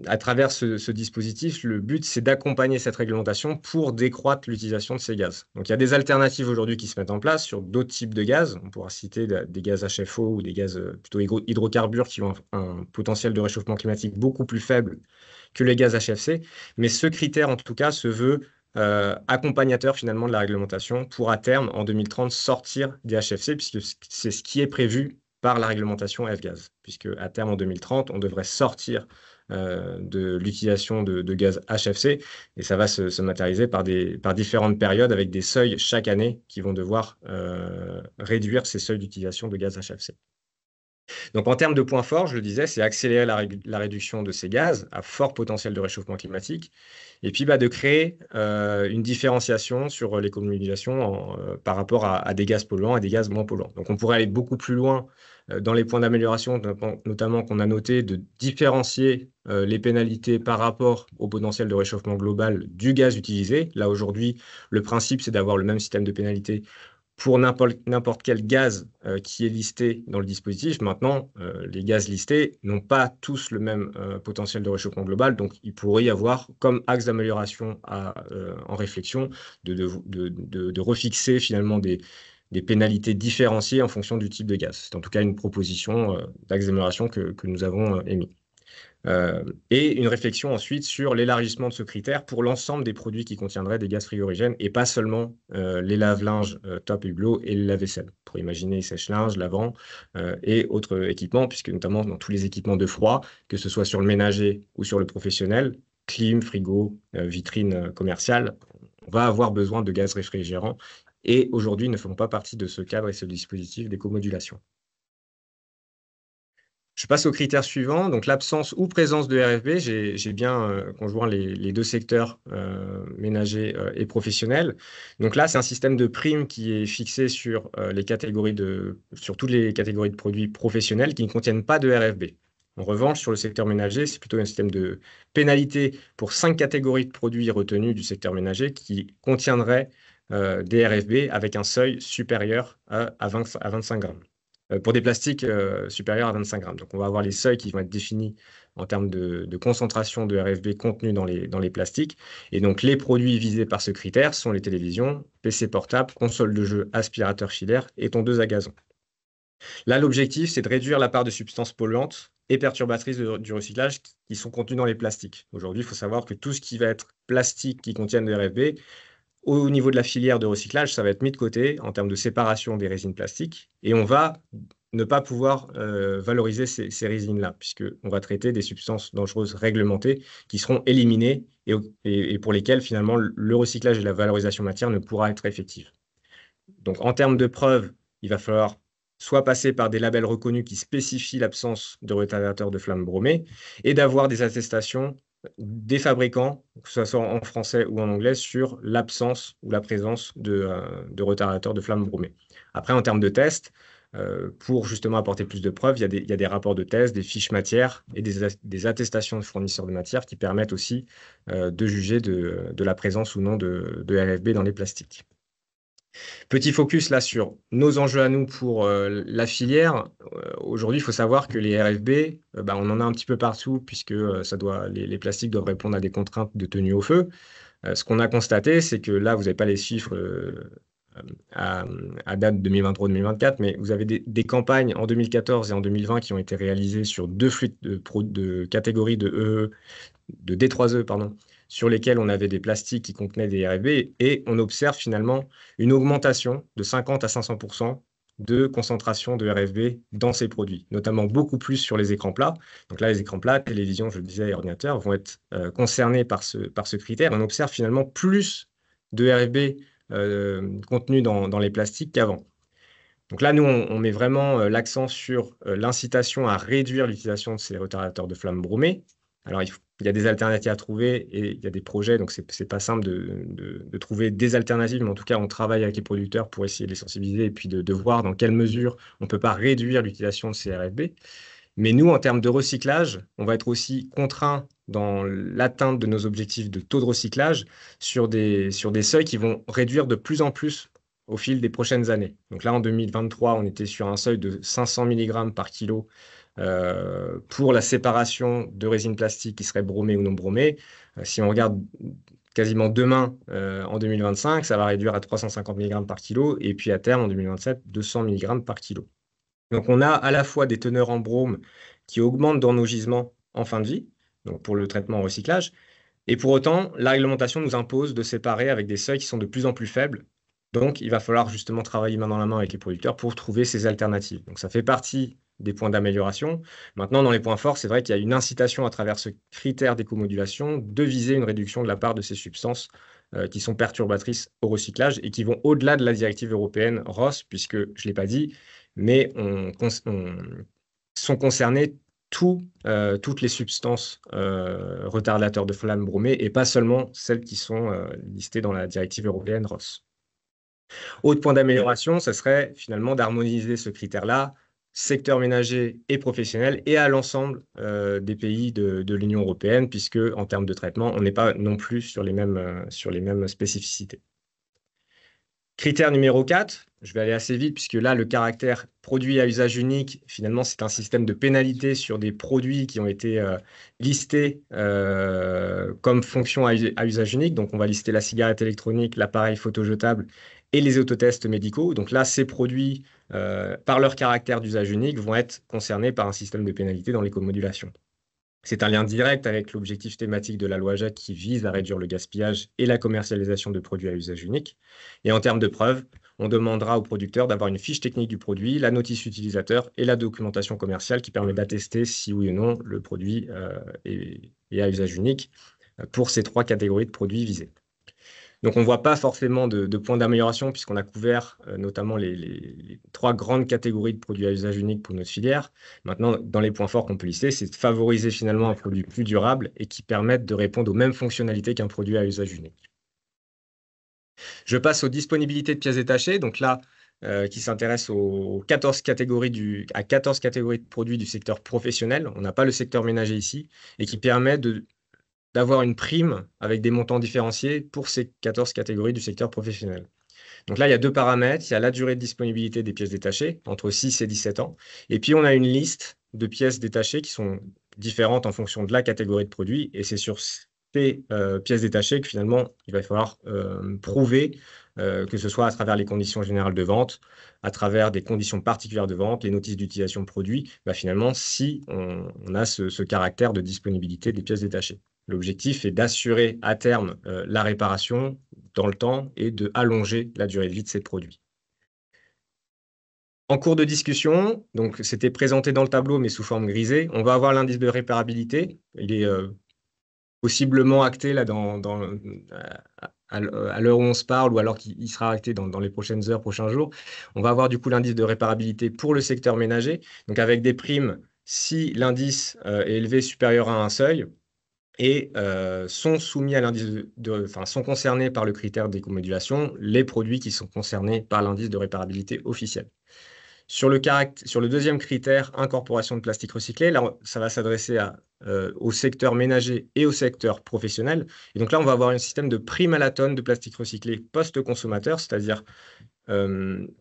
à travers ce dispositif, le but, c'est d'accompagner cette réglementation pour décroître l'utilisation de ces gaz. Donc, il y a des alternatives aujourd'hui qui se mettent en place sur d'autres types de gaz. On pourra citer des gaz HFO ou des gaz plutôt hydrocarbures qui ont un potentiel de réchauffement climatique beaucoup plus faible que les gaz HFC. Mais ce critère, en tout cas, se veut accompagnateur finalement de la réglementation pour, à terme, en 2030, sortir des HFC, puisque c'est ce qui est prévu par la réglementation F-Gaz, puisque à terme en 2030, on devrait sortir de l'utilisation de gaz HFC, et ça va se matérialiser par différentes périodes avec des seuils chaque année qui vont devoir réduire ces seuils d'utilisation de gaz HFC. Donc, en termes de points forts, je le disais, c'est accélérer la réduction de ces gaz à fort potentiel de réchauffement climatique, et puis de créer une différenciation sur l'éco-modulation par rapport à des gaz polluants et des gaz moins polluants. Donc, on pourrait aller beaucoup plus loin dans les points d'amélioration, notamment qu'on a noté, de différencier les pénalités par rapport au potentiel de réchauffement global du gaz utilisé. Là, aujourd'hui, le principe, c'est d'avoir le même système de pénalité pour n'importe quel gaz qui est listé dans le dispositif. Maintenant, les gaz listés n'ont pas tous le même potentiel de réchauffement global, donc il pourrait y avoir comme axe d'amélioration en réflexion de refixer finalement des pénalités différenciées en fonction du type de gaz. C'est en tout cas une proposition d'axe d'amélioration que nous avons émis. Et une réflexion ensuite sur l'élargissement de ce critère pour l'ensemble des produits qui contiendraient des gaz frigorigènes et pas seulement les lave-linges top hublot et les lave-vaisselle. Pour imaginer sèche-linge, lavant et autres équipements, puisque notamment dans tous les équipements de froid, que ce soit sur le ménager ou sur le professionnel, clim, frigo, vitrine commerciale, on va avoir besoin de gaz réfrigérants et aujourd'hui ne font pas partie de ce cadre et ce dispositif d'éco-modulation. Je passe au critère suivant, donc l'absence ou présence de RFB. J'ai bien conjoint les deux secteurs ménagers et professionnels. Donc là, c'est un système de primes qui est fixé sur toutes les catégories de produits professionnels qui ne contiennent pas de RFB. En revanche, sur le secteur ménager, c'est plutôt un système de pénalité pour 5 catégories de produits retenus du secteur ménager qui contiendraient des RFB avec un seuil supérieur à 25 grammes. Pour des plastiques supérieurs à 25 grammes. Donc, on va avoir les seuils qui vont être définis en termes de concentration de RFB contenus dans les plastiques. Et donc, les produits visés par ce critère sont les télévisions, PC portables, consoles de jeux, aspirateurs filaires et tondeuses à gazon. Là, l'objectif, c'est de réduire la part de substances polluantes et perturbatrices du recyclage qui sont contenues dans les plastiques. Aujourd'hui, il faut savoir que tout ce qui va être plastique qui contienne de RFB, au niveau de la filière de recyclage, ça va être mis de côté en termes de séparation des résines plastiques et on va ne pas pouvoir valoriser ces résines-là puisqu'on va traiter des substances dangereuses réglementées qui seront éliminées et pour lesquelles finalement le recyclage et la valorisation matière ne pourra être effective. Donc en termes de preuves, il va falloir soit passer par des labels reconnus qui spécifient l'absence de retardateurs de flammes bromées et d'avoir des attestations des fabricants, que ce soit en français ou en anglais, sur l'absence ou la présence de retardateurs de flammes bromées. Après, en termes de tests, pour justement apporter plus de preuves, il y a des rapports de thèse, des fiches matières et des attestations de fournisseurs de matières qui permettent aussi de juger de la présence ou non de RFB dans les plastiques. Petit focus là sur nos enjeux à nous pour la filière. Aujourd'hui, il faut savoir que les RFB, on en a un petit peu partout puisque les plastiques doivent répondre à des contraintes de tenue au feu. Ce qu'on a constaté, c'est que là, vous n'avez pas les chiffres à date 2023-2024, mais vous avez des campagnes en 2014 et en 2020 qui ont été réalisées sur deux flux de catégories de D3E, pardon, sur lesquels on avait des plastiques qui contenaient des RFB, et on observe finalement une augmentation de 50 à 500% de concentration de RFB dans ces produits, notamment beaucoup plus sur les écrans plats. Donc là, les écrans plats, télévision, je le disais, et ordinateurs vont être concernés par ce critère. On observe finalement plus de RFB contenus dans les plastiques qu'avant. Donc là, nous, on met vraiment l'accent sur l'incitation à réduire l'utilisation de ces retardateurs de flamme bromés. Alors, il y a des alternatives à trouver et il y a des projets, donc c'est pas simple de trouver des alternatives, mais en tout cas, on travaille avec les producteurs pour essayer de les sensibiliser et puis de voir dans quelle mesure on ne peut pas réduire l'utilisation de ces RFB. Mais nous, en termes de recyclage, on va être aussi contraints dans l'atteinte de nos objectifs de taux de recyclage sur des seuils qui vont réduire de plus en plus au fil des prochaines années. Donc là, en 2023, on était sur un seuil de 500 mg par kilo pour la séparation de résine plastique qui serait bromée ou non bromée. Si on regarde quasiment demain, en 2025, ça va réduire à 350 mg par kilo, et puis à terme, en 2027, 200 mg par kilo. Donc on a à la fois des teneurs en brome qui augmentent dans nos gisements en fin de vie, donc pour le traitement en recyclage, et pour autant, la réglementation nous impose de séparer avec des seuils qui sont de plus en plus faibles. Donc, il va falloir justement travailler main dans la main avec les producteurs pour trouver ces alternatives. Donc, ça fait partie des points d'amélioration. Maintenant, dans les points forts, c'est vrai qu'il y a une incitation à travers ce critère d'écomodulation de viser une réduction de la part de ces substances qui sont perturbatrices au recyclage et qui vont au-delà de la directive européenne RoHS, puisque, je ne l'ai pas dit, mais sont concernées toutes les substances retardateurs de flamme bromée et pas seulement celles qui sont listées dans la directive européenne RoHS. Autre point d'amélioration, ce serait finalement d'harmoniser ce critère-là, secteur ménager et professionnel, et à l'ensemble des pays de l'Union européenne, puisque en termes de traitement, on n'est pas non plus sur les mêmes spécificités. Critère numéro 4, je vais aller assez vite, puisque là, le caractère produit à usage unique, finalement, c'est un système de pénalité sur des produits qui ont été listés comme fonction à usage unique. Donc, on va lister la cigarette électronique, l'appareil photojetable et les autotests médicaux. Donc là, ces produits, par leur caractère d'usage unique, vont être concernés par un système de pénalité dans l'écomodulation. C'est un lien direct avec l'objectif thématique de la loi JEC qui vise à réduire le gaspillage et la commercialisation de produits à usage unique. Et en termes de preuves, on demandera aux producteurs d'avoir une fiche technique du produit, la notice utilisateur et la documentation commerciale qui permet d'attester si oui ou non le produit est à usage unique pour ces 3 catégories de produits visés. Donc, on ne voit pas forcément de points d'amélioration puisqu'on a couvert notamment les 3 grandes catégories de produits à usage unique pour notre filière. Maintenant, dans les points forts qu'on peut lister, c'est de favoriser finalement un produit plus durable et qui permette de répondre aux mêmes fonctionnalités qu'un produit à usage unique. Je passe aux disponibilités de pièces détachées. Donc là, qui s'intéresse aux 14 catégories de produits du secteur professionnel. On n'a pas le secteur ménager ici et qui permet d'avoir une prime avec des montants différenciés pour ces 14 catégories du secteur professionnel. Donc là, il y a 2 paramètres. Il y a la durée de disponibilité des pièces détachées, entre 6 et 17 ans. Et puis, on a une liste de pièces détachées qui sont différentes en fonction de la catégorie de produit. Et c'est sur ces pièces détachées que finalement, il va falloir prouver que ce soit à travers les conditions générales de vente, à travers des conditions particulières de vente, les notices d'utilisation de produits, finalement, si on a ce caractère de disponibilité des pièces détachées. L'objectif est d'assurer à terme la réparation dans le temps et d'allonger la durée de vie de ces produits. En cours de discussion, donc c'était présenté dans le tableau mais sous forme grisée, on va avoir l'indice de réparabilité. Il est possiblement acté là, à l'heure où on se parle ou alors qu'il sera acté dans les prochaines heures, prochains jours. On va avoir du coup l'indice de réparabilité pour le secteur ménager, donc avec des primes si l'indice est élevé supérieur à un seuil, et sont soumis à l'indice sont concernés par le critère d'écomodulation les produits qui sont concernés par l'indice de réparabilité officiel. Sur le deuxième critère, incorporation de plastique recyclé, là, ça va s'adresser au secteur ménager et au secteur professionnel. Et donc là, on va avoir un système de prime à la tonne de plastique recyclé post-consommateur, c'est-à-dire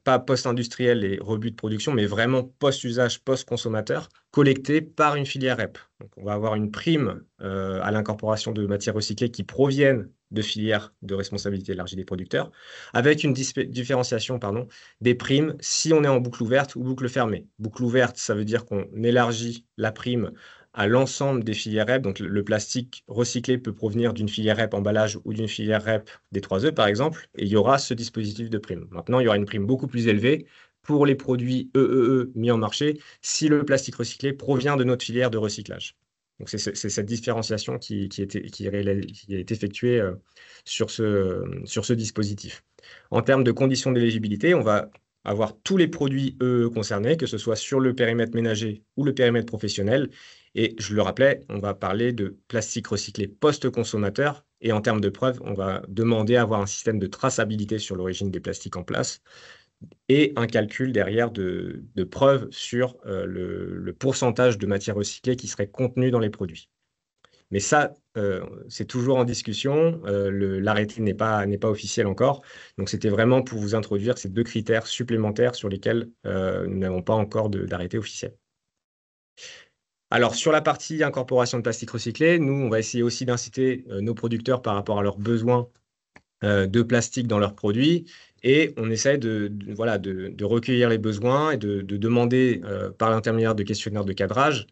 pas post-industriel et rebut de production, mais vraiment post-usage, post-consommateur, collecté par une filière REP. Donc, on va avoir une prime à l'incorporation de matières recyclées qui proviennent de filières de responsabilité élargie des producteurs, avec une différenciation des primes si on est en boucle ouverte ou boucle fermée. Boucle ouverte, ça veut dire qu'on élargit la prime à l'ensemble des filières REP. Donc, le plastique recyclé peut provenir d'une filière REP emballage ou d'une filière REP des 3E, par exemple, et il y aura ce dispositif de prime. Maintenant, il y aura une prime beaucoup plus élevée pour les produits EEE mis en marché si le plastique recyclé provient de notre filière de recyclage. Donc, c'est cette différenciation qui est effectuée sur ce dispositif. En termes de conditions d'éligibilité, on va avoir tous les produits EEE concernés, que ce soit sur le périmètre ménager ou le périmètre professionnel. Et je le rappelais, on va parler de plastique recyclé post-consommateur. Et en termes de preuves, on va demander à avoir un système de traçabilité sur l'origine des plastiques en place et un calcul derrière de preuves sur le pourcentage de matière recyclée qui serait contenu dans les produits. Mais ça, c'est toujours en discussion. L'arrêté n'est pas officiel encore. Donc, c'était vraiment pour vous introduire ces deux critères supplémentaires sur lesquels nous n'avons pas encore d'arrêté officiel. Alors, sur la partie incorporation de plastique recyclé, nous, on va essayer aussi d'inciter nos producteurs par rapport à leurs besoins de plastique dans leurs produits. Et on essaie de recueillir les besoins et de demander par l'intermédiaire de questionnaires de cadrage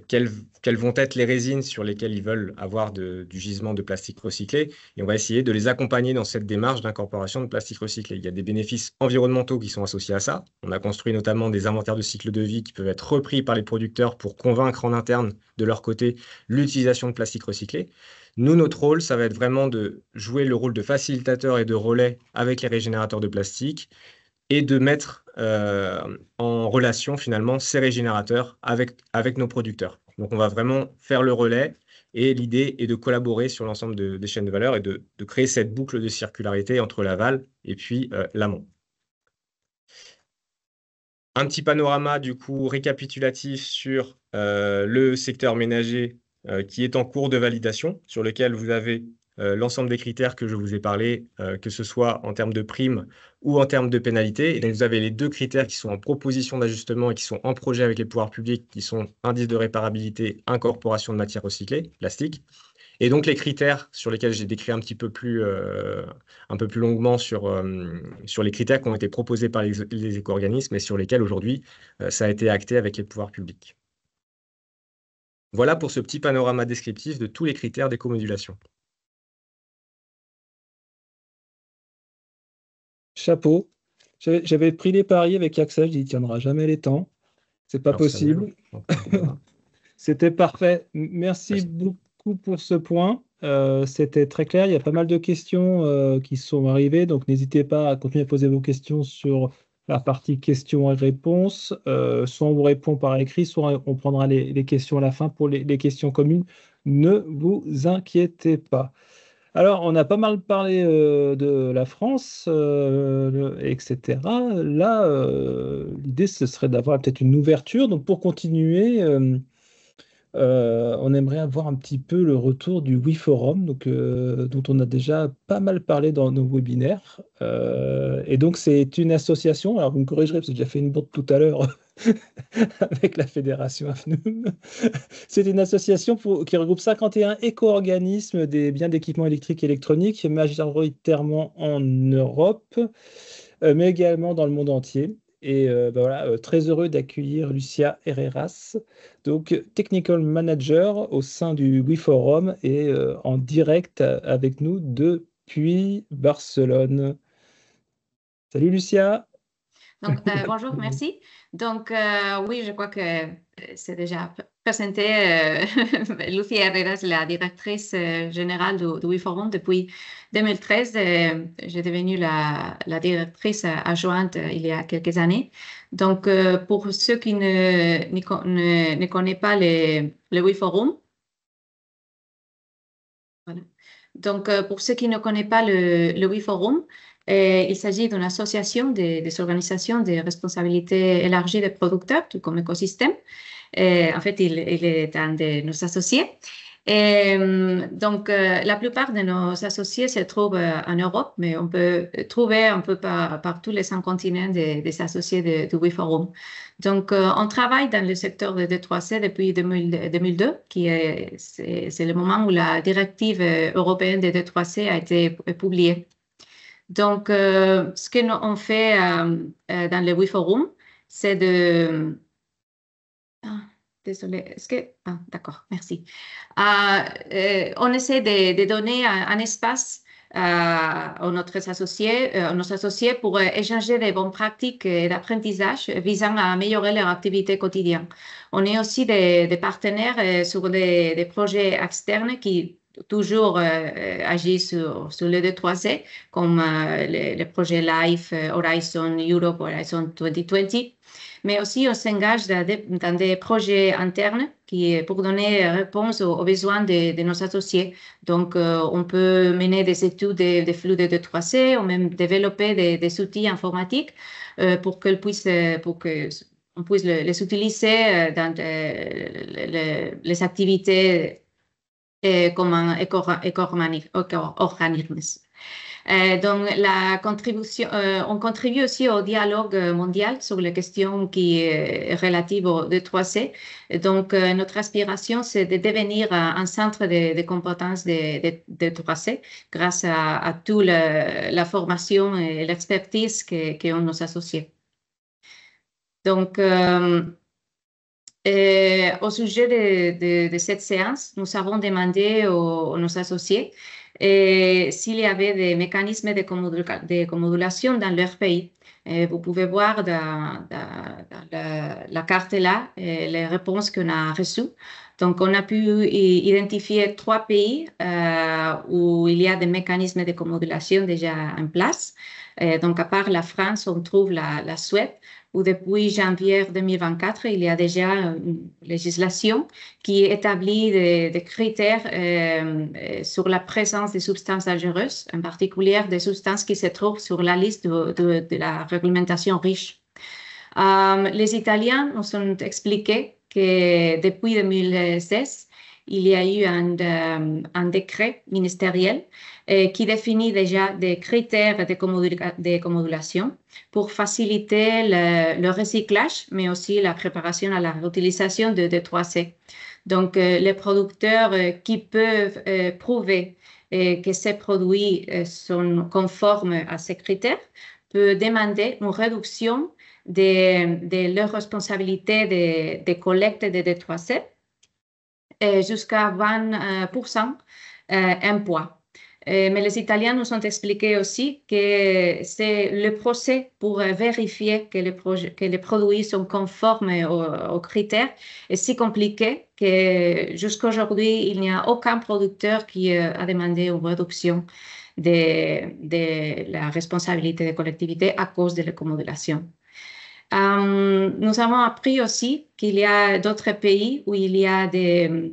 quelles vont être les résines sur lesquelles ils veulent avoir du gisement de plastique recyclé. Et on va essayer de les accompagner dans cette démarche d'incorporation de plastique recyclé. Il y a des bénéfices environnementaux qui sont associés à ça. On a construit notamment des inventaires de cycle de vie qui peuvent être repris par les producteurs pour convaincre en interne de leur côté l'utilisation de plastique recyclé. Nous, notre rôle, ça va être vraiment de jouer le rôle de facilitateur et de relais avec les régénérateurs de plastique et de mettre en relation finalement ces régénérateurs avec nos producteurs. Donc, on va vraiment faire le relais et l'idée est de collaborer sur l'ensemble des chaînes de valeur et de créer cette boucle de circularité entre l'aval et puis l'amont. Un petit panorama du coup récapitulatif sur le secteur ménager qui est en cours de validation, sur lequel vous avez l'ensemble des critères que je vous ai parlé, que ce soit en termes de primes ou en termes de pénalités. Et donc, vous avez les deux critères qui sont en proposition d'ajustement et qui sont en projet avec les pouvoirs publics, qui sont indice de réparabilité, incorporation de matières recyclées, plastique. Et donc, les critères sur lesquels j'ai décrit un peu plus longuement sur les critères qui ont été proposés par les éco-organismes et sur lesquels aujourd'hui, ça a été acté avec les pouvoirs publics. Voilà pour ce petit panorama descriptif de tous les critères d'éco-modulation. Chapeau. J'avais pris les paris avec Axel, je dis, il tiendra jamais les temps. C'est pas possible. C'était parfait. Merci beaucoup pour ce point. C'était très clair. Il y a pas mal de questions qui sont arrivées, donc n'hésitez pas à continuer à poser vos questions sur la partie questions et réponses. Soit on vous répond par écrit, soit on prendra les questions à la fin pour les questions communes. Ne vous inquiétez pas. Alors, on a pas mal parlé de la France, etc. Là, l'idée, ce serait d'avoir peut-être une ouverture. Donc, pour continuer, on aimerait avoir un petit peu le retour du WeForum, donc, dont on a déjà pas mal parlé dans nos webinaires. Et donc, c'est une association. Alors, vous me corrigerez, parce que j'ai déjà fait une bourde tout à l'heure avec la fédération AFNUM. C'est une association qui regroupe 51 éco-organismes des biens d'équipement électrique et électronique, majoritairement en Europe, mais également dans le monde entier. Et voilà, très heureux d'accueillir Lucia Herreras, donc Technical Manager au sein du WeForum et en direct avec nous depuis Barcelone. Salut Lucia. Donc, bonjour, merci. Donc, oui, je crois que c'est déjà présenté. Lucia Herreras, la directrice générale du WeForum depuis 2013. J'ai devenu la directrice adjointe il y a quelques années. Donc, pour ceux qui ne connaissent pas le WeForum, voilà. Donc, pour ceux qui ne connaissent pas le WeForum, Il s'agit d'une association des organisations de responsabilité élargie des producteurs, tout comme écosystème. En fait, il est un de nos associés. Donc, la plupart de nos associés se trouvent en Europe, mais on peut trouver un peu par tous les 5 continents des associés du WiForum. Donc, on travaille dans le secteur de D3C depuis 2002, c'est le moment où la directive européenne de D3C a été publiée. Donc, ce que on fait dans le WiForum, c'est de... Désolée, est-ce que... Ah, d'accord, merci. On essaie de donner un espace à nos associés pour échanger des bonnes pratiques d'apprentissage visant à améliorer leur activité quotidienne. On est aussi des partenaires sur des projets externes qui toujours agissent sur le D3C, comme les projets LIFE, Horizon Europe, Horizon 2020. Mais aussi, on s'engage dans des projets internes pour donner réponse aux besoins de nos associés. Donc, on peut mener des études de flux de D3C ou même développer des outils informatiques pour qu'on puisse les utiliser dans les activités comme un éco-organisme. Donc, on contribue aussi au dialogue mondial sur les questions qui sont relatives au D3C. Donc, notre aspiration, c'est de devenir un centre de compétences de D3C grâce à toute la formation et l'expertise qu'ont nos associés. Donc, au sujet de cette séance, nous avons demandé à nos associés s'il y avait des mécanismes de comodulation dans leur pays. Vous pouvez voir dans la carte là les réponses qu'on a reçues. Donc, on a pu identifier 3 pays où il y a des mécanismes de comodulation déjà en place. Donc, à part la France, on trouve la Suède, où depuis janvier 2024, il y a déjà une législation qui établit des critères sur la présence des substances dangereuses, en particulier des substances qui se trouvent sur la liste de la réglementation REACH. Les Italiens nous ont expliqué que depuis 2016, il y a eu un décret ministériel qui définit déjà des critères de comodulation pour faciliter le recyclage, mais aussi la préparation à la réutilisation de D3C. Donc, les producteurs qui peuvent prouver que ces produits sont conformes à ces critères peuvent demander une réduction de leur responsabilité de collecte de D3C jusqu'à 20% en poids. Mais les Italiens nous ont expliqué aussi que c'est le procès pour vérifier que les produits sont conformes aux critères est si compliqué que jusqu'à aujourd'hui, il n'y a aucun producteur qui a demandé une réduction de la responsabilité des collectivités à cause de l'écomodulation. Nous avons appris aussi qu'il y a d'autres pays où il y a des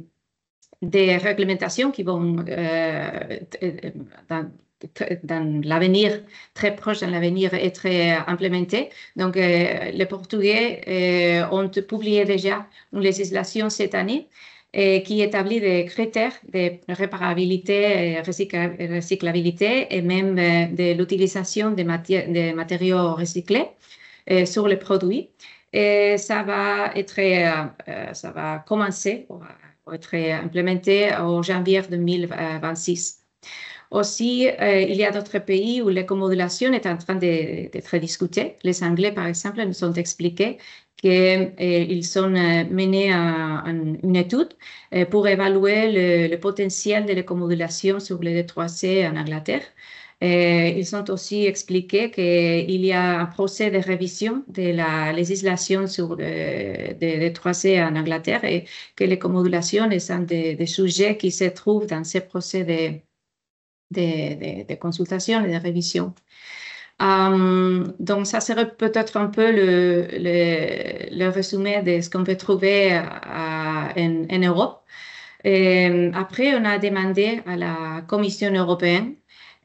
réglementations qui vont dans l'avenir, très proche dans l'avenir, être implémentées. Donc, les Portugais ont publié déjà une législation cette année qui établit des critères de réparabilité, recyclabilité et même de l'utilisation des matériaux recyclés sur les produits. Et ça va commencer pour être implémenté en janvier 2026. Aussi, il y a d'autres pays où l'écomodulation est en train d'être discutée. Les Anglais, par exemple, nous ont expliqué qu'ils ont mené une étude pour évaluer le potentiel de l'écomodulation sur les D3C en Angleterre. Ils ont aussi expliqué qu'il y a un procès de révision de la législation sur les D3C en Angleterre et que l'écomodulation est un des sujets qui se trouvent dans ces procès de consultation et de révision. Donc, ça serait peut-être un peu le résumé de ce qu'on peut trouver en Europe. Après, on a demandé à la Commission européenne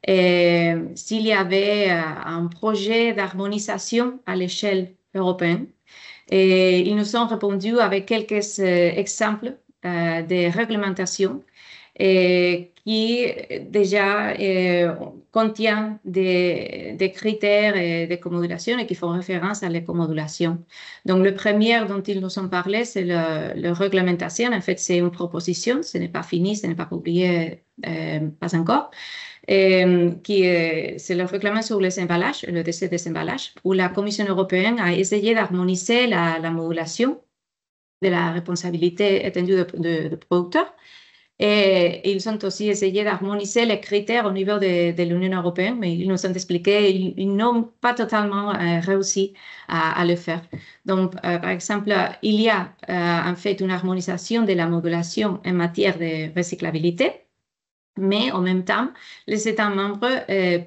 Et s'il y avait un projet d'harmonisation à l'échelle européenne, et ils nous ont répondu avec quelques exemples de réglementations qui déjà contient des critères de comodulation et qui font référence à l'écomodulation. Donc, le premier dont ils nous ont parlé, c'est la réglementation. En fait, c'est une proposition, ce n'est pas fini, ce n'est pas publié, pas encore. C'est le règlement sur les emballages, le décès des emballages, où la Commission européenne a essayé d'harmoniser la modulation de la responsabilité étendue de producteurs. Et ils ont aussi essayé d'harmoniser les critères au niveau de l'Union européenne, mais ils nous ont expliqué qu'ils n'ont pas totalement réussi à le faire. Donc, par exemple, il y a en fait une harmonisation de la modulation en matière de recyclabilité, mais en même temps, les États membres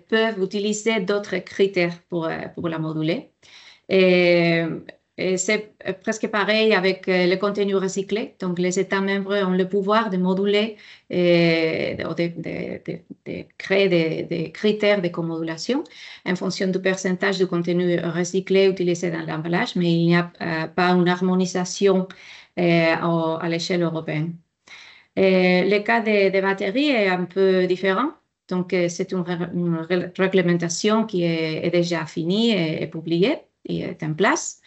peuvent utiliser d'autres critères pour la moduler. Et c'est presque pareil avec le contenu recyclé. Donc, les États membres ont le pouvoir de moduler et de créer des critères de comodulation en fonction du pourcentage de contenu recyclé utilisé dans l'emballage, mais il n'y a pas une harmonisation à l'échelle européenne. Le cas des batteries est un peu différent. Donc, c'est une réglementation qui est déjà finie et publiée et est en place.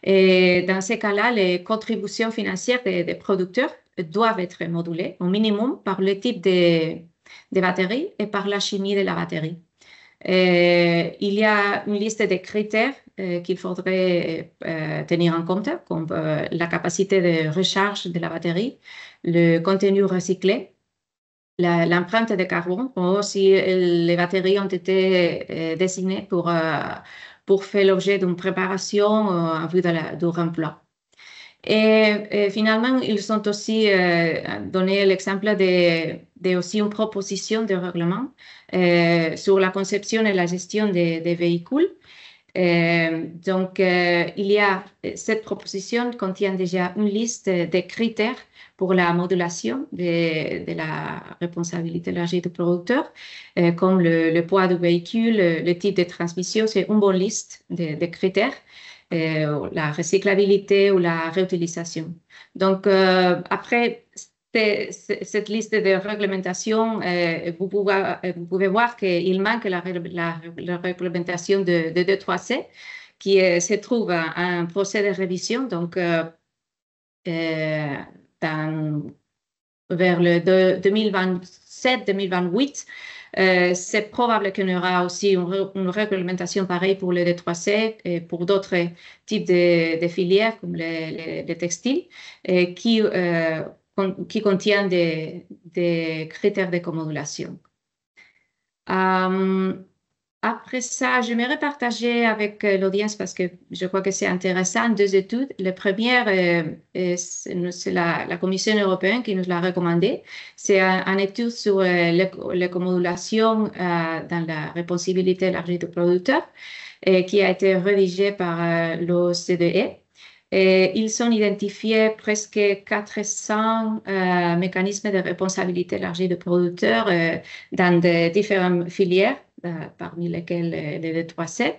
Et dans ces cas-là, les contributions financières des producteurs doivent être modulées au minimum par le type de batterie et par la chimie de la batterie. Il y a une liste de critères qu'il faudrait tenir en compte, comme la capacité de recharge de la batterie, le contenu recyclé, l'empreinte de carbone, ou si les batteries ont été désignées pour faire l'objet d'une préparation en vue du remploi. Et finalement, ils ont aussi donné l'exemple de aussi une proposition de règlement sur la conception et la gestion des véhicules. Donc, cette proposition contient déjà une liste de critères pour la modulation de la responsabilité élargie du producteur, comme le poids du véhicule, le type de transmission. C'est une bonne liste de critères, la recyclabilité ou la réutilisation. Donc, après cette liste de réglementations, vous pouvez voir qu'il manque la réglementation de 2.3c qui se trouve en procès de révision, donc vers le 2027-2028. C'est probable qu'il y aura aussi une réglementation pareille pour le D3C et pour d'autres types de filières comme les textiles qui contient des critères de comodulation. Après ça, j'aimerais partager avec l'audience, parce que je crois que c'est intéressant, deux études. La première, c'est la Commission européenne qui nous l'a recommandé. C'est une étude sur l'écomodulation dans la responsabilité élargie du producteur qui a été rédigée par l'OCDE. Et ils ont identifié presque 400 mécanismes de responsabilité élargie du producteur dans différentes filières, parmi lesquelles les D3C.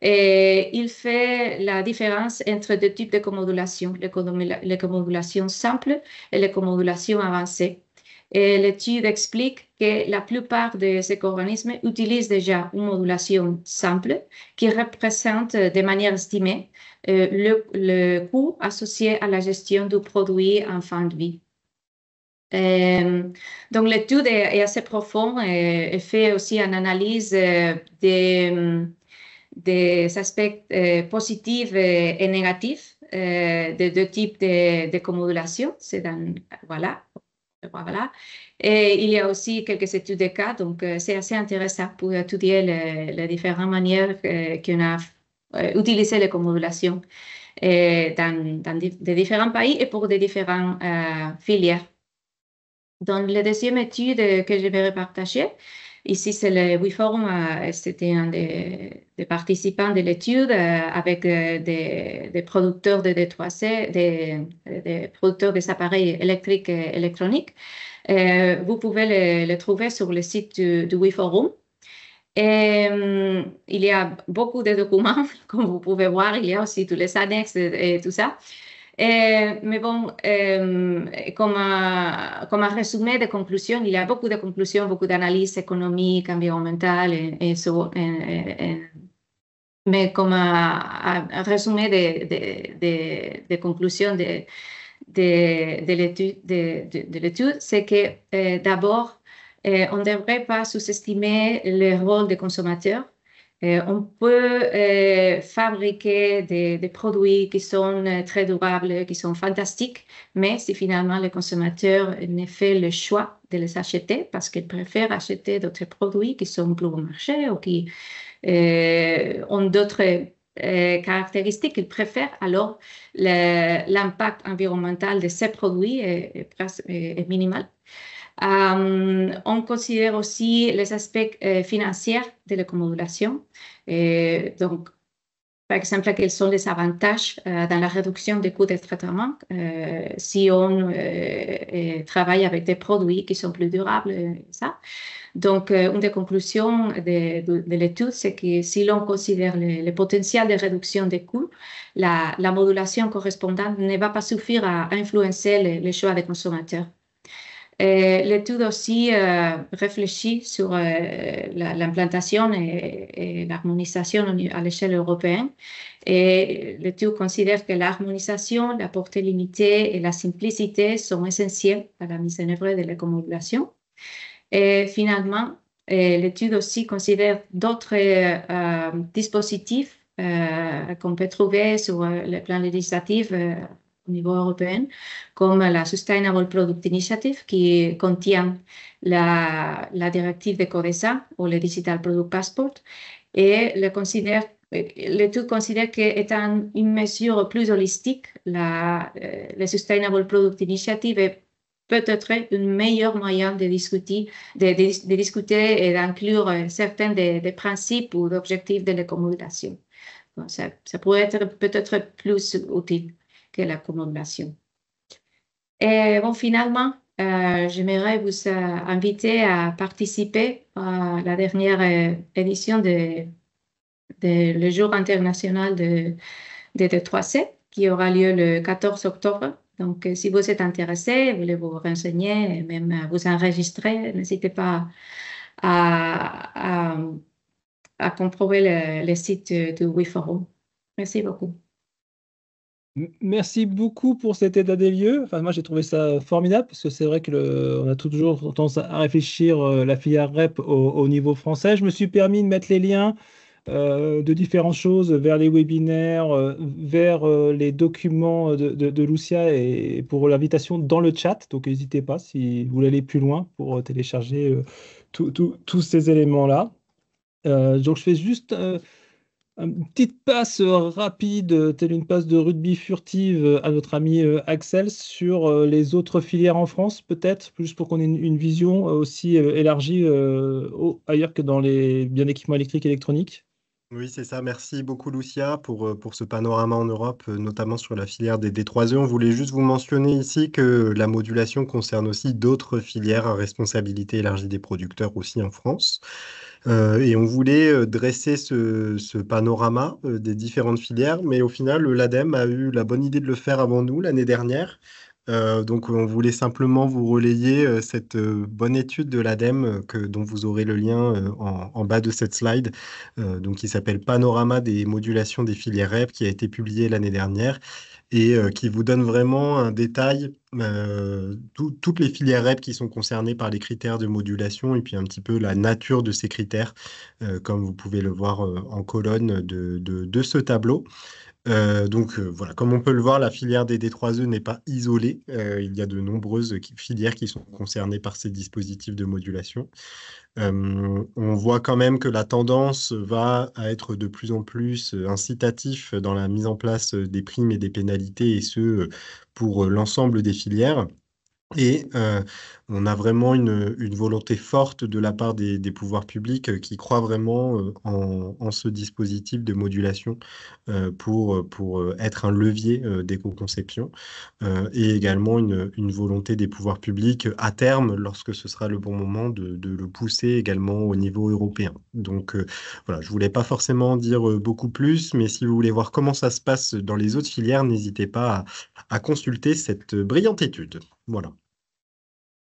Et il fait la différence entre deux types de comodulation, l'écomodulation simple et l'écomodulation avancée. Et l'étude explique que la plupart de ces organismes utilisent déjà une modulation simple qui représente de manière estimée le coût associé à la gestion du produit en fin de vie. Donc, l'étude est assez profonde et fait aussi une analyse des aspects positifs et négatifs de deux types de comodulation. Voilà. Et il y a aussi quelques études de cas, donc c'est assez intéressant pour étudier les différentes manières qu'on a utilisé les comodulations dans des différents pays et pour des différentes filières. Dans la deuxième étude que je vais partager, ici c'est le WeForum, c'était un des participants de l'étude avec des producteurs de D3C, des producteurs des appareils électriques et électroniques. Vous pouvez le trouver sur le site du WeForum. Il y a beaucoup de documents, comme vous pouvez voir, il y a aussi tous les annexes et tout ça. Mais bon, comme un résumé de conclusions, il y a beaucoup de conclusions, beaucoup d'analyses économiques, environnementales mais comme un résumé des conclusions de l'étude, c'est que d'abord, on ne devrait pas sous-estimer le rôle des consommateurs. On peut fabriquer des produits qui sont très durables, qui sont fantastiques, mais si finalement le consommateur ne fait le choix de les acheter parce qu'il préfère acheter d'autres produits qui sont plus au marché ou qui ont d'autres caractéristiques qu'il préfère, alors l'impact environnemental de ces produits est minimal. On considère aussi les aspects financiers de l'écomodulation. Donc, par exemple, quels sont les avantages dans la réduction des coûts de traitement si on travaille avec des produits qui sont plus durables, ça. Donc, une des conclusions de l'étude, c'est que si l'on considère le potentiel de réduction des coûts, la modulation correspondante ne va pas suffire à influencer les choix des consommateurs. L'étude aussi réfléchit sur l'implantation et l'harmonisation à l'échelle européenne. Et l'étude considère que l'harmonisation, la portée limitée et la simplicité sont essentielles à la mise en œuvre de l'écomodulation. Et finalement, l'étude aussi considère d'autres dispositifs qu'on peut trouver sur le plan législatif au niveau européen, comme la Sustainable Product Initiative, qui contient la directive de CODESA ou le Digital Product Passport, et l'étude considère qu'étant une mesure plus holistique, la Sustainable Product Initiative est peut-être un meilleur moyen de discuter et d'inclure certains des principes ou d'objectifs de l'écomodulation. Donc, ça pourrait être peut-être plus utile que l'accumulation. Et bon, finalement, j'aimerais vous inviter à participer à la dernière édition de le Jour international de D3C, qui aura lieu le 14 octobre. Donc, si vous êtes intéressé, vous voulez vous renseigner et même vous enregistrer, n'hésitez pas à comprober le site du WeForum. Merci beaucoup. Merci beaucoup pour cet état des lieux. Enfin, moi, j'ai trouvé ça formidable parce que c'est vrai que on a toujours tendance à réfléchir la filière REP au niveau français. Je me suis permis de mettre les liens de différentes choses vers les webinaires, vers les documents de Lucia et pour l'invitation dans le chat. Donc, n'hésitez pas si vous voulez aller plus loin pour télécharger tous ces éléments-là. Donc, je fais juste une petite passe rapide, telle une passe de rugby furtive à notre ami Axel sur les autres filières en France, peut-être, juste pour qu'on ait une vision aussi élargie ailleurs que dans les biens d'équipement électrique et électronique. Oui, c'est ça. Merci beaucoup, Lucia, pour ce panorama en Europe, notamment sur la filière des D3E. On voulait juste vous mentionner ici que la modulation concerne aussi d'autres filières à responsabilité élargie des producteurs aussi en France. Et on voulait dresser ce panorama des différentes filières, mais au final, l'ADEME a eu la bonne idée de le faire avant nous l'année dernière. Donc, on voulait simplement vous relayer cette bonne étude de l'ADEME dont vous aurez le lien en bas de cette slide, donc qui s'appelle Panorama des modulations des filières REP, qui a été publiée l'année dernière et qui vous donne vraiment un détail, toutes les filières REP qui sont concernées par les critères de modulation et puis un petit peu la nature de ces critères, comme vous pouvez le voir en colonne de ce tableau. Donc voilà, comme on peut le voir, la filière des D3E n'est pas isolée. Il y a de nombreuses filières qui sont concernées par ces dispositifs de modulation. On voit quand même que la tendance va à être de plus en plus incitatif dans la mise en place des primes et des pénalités, et ce pour l'ensemble des filières. Et On a vraiment une volonté forte de la part des pouvoirs publics qui croient vraiment en ce dispositif de modulation pour être un levier d'éco-conception et également une volonté des pouvoirs publics à terme, lorsque ce sera le bon moment, de le pousser également au niveau européen. Donc voilà, je voulais pas forcément en dire beaucoup plus, mais si vous voulez voir comment ça se passe dans les autres filières, n'hésitez pas à consulter cette brillante étude. Voilà.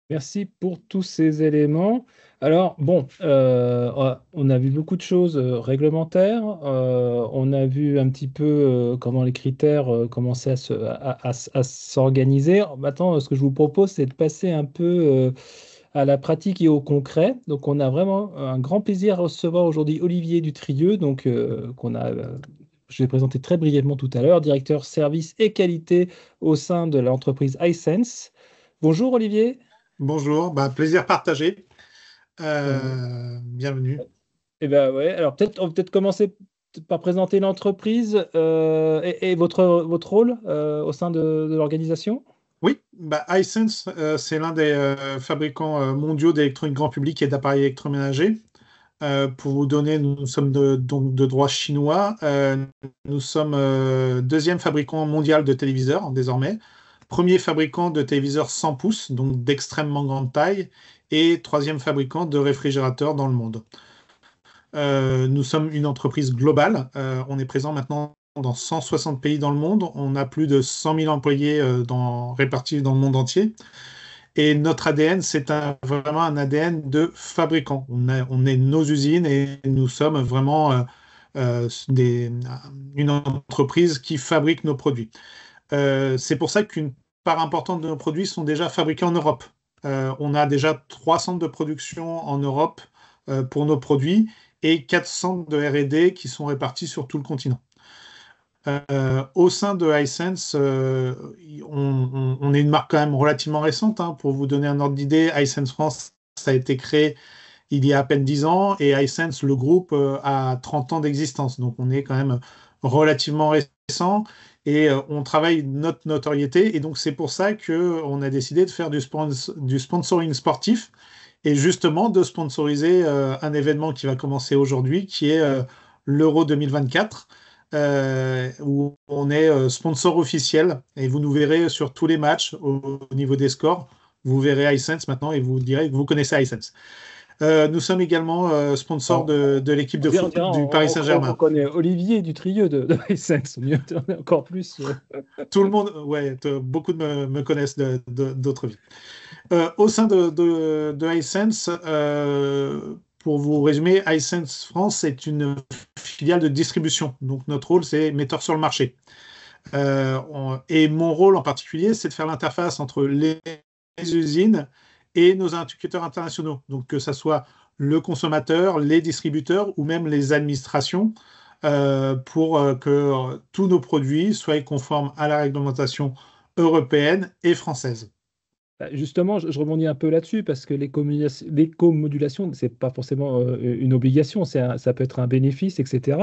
Merci pour tous ces éléments. Alors, bon, on a vu beaucoup de choses réglementaires. On a vu un petit peu comment les critères commençaient à s'organiser. Maintenant, ce que je vous propose, c'est de passer un peu à la pratique et au concret. Donc, on a vraiment un grand plaisir à recevoir aujourd'hui Olivier Dutrieux, donc, je l'ai présenté très brièvement tout à l'heure, directeur service et qualité au sein de l'entreprise iSense. Bonjour Olivier. Bonjour, plaisir partagé. Bienvenue. Eh ben ouais, alors on va peut-être commencer par présenter l'entreprise et votre rôle au sein de l'organisation. Oui, iSense, c'est l'un des fabricants mondiaux d'électronique grand public et d'appareils électroménagers. Pour vous donner, nous sommes donc de droit chinois. Nous sommes deuxième fabricant mondial de téléviseurs désormais. Premier fabricant de téléviseurs 100 pouces, donc d'extrêmement grande taille, et troisième fabricant de réfrigérateurs dans le monde. Nous sommes une entreprise globale. On est présent maintenant dans 160 pays dans le monde. On a plus de 100 000 employés répartis dans le monde entier. Et notre ADN, c'est vraiment un ADN de fabricant. On est nos usines et nous sommes vraiment une entreprise qui fabrique nos produits. C'est pour ça qu'une part importante de nos produits sont déjà fabriqués en Europe. On a déjà 3 centres de production en Europe pour nos produits et 4 centres de R&D qui sont répartis sur tout le continent. Au sein de iSense, on est une marque quand même relativement récente. Pour vous donner un ordre d'idée, iSense France, ça a été créé il y a à peine 10 ans et iSense, le groupe, a 30 ans d'existence. Donc on est quand même relativement récent et on travaille notre notoriété. Et donc c'est pour ça qu'on a décidé de faire du sponsoring sportif et justement de sponsoriser un événement qui va commencer aujourd'hui, qui est l'Euro 2024. Où on est sponsor officiel et vous nous verrez sur tous les matchs au niveau des scores. Vous verrez iSense maintenant et vous direz que vous connaissez iSense. Nous sommes également sponsor de l'équipe de foot du Paris Saint-Germain. On connaît Olivier Dutrieux de iSense, encore plus. Tout le monde, ouais, beaucoup me connaissent d'autres vies. Au sein de iSense, pour vous résumer, iSense France est une filiale de distribution. Donc notre rôle, c'est metteur sur le marché. Et mon rôle en particulier, c'est de faire l'interface entre les usines et nos interlocuteurs internationaux. Donc que ce soit le consommateur, les distributeurs ou même les administrations pour que tous nos produits soient conformes à la réglementation européenne et française. Justement, je rebondis un peu là-dessus parce que l'éco-modulation, ce n'est pas forcément une obligation, ça peut être un bénéfice, etc.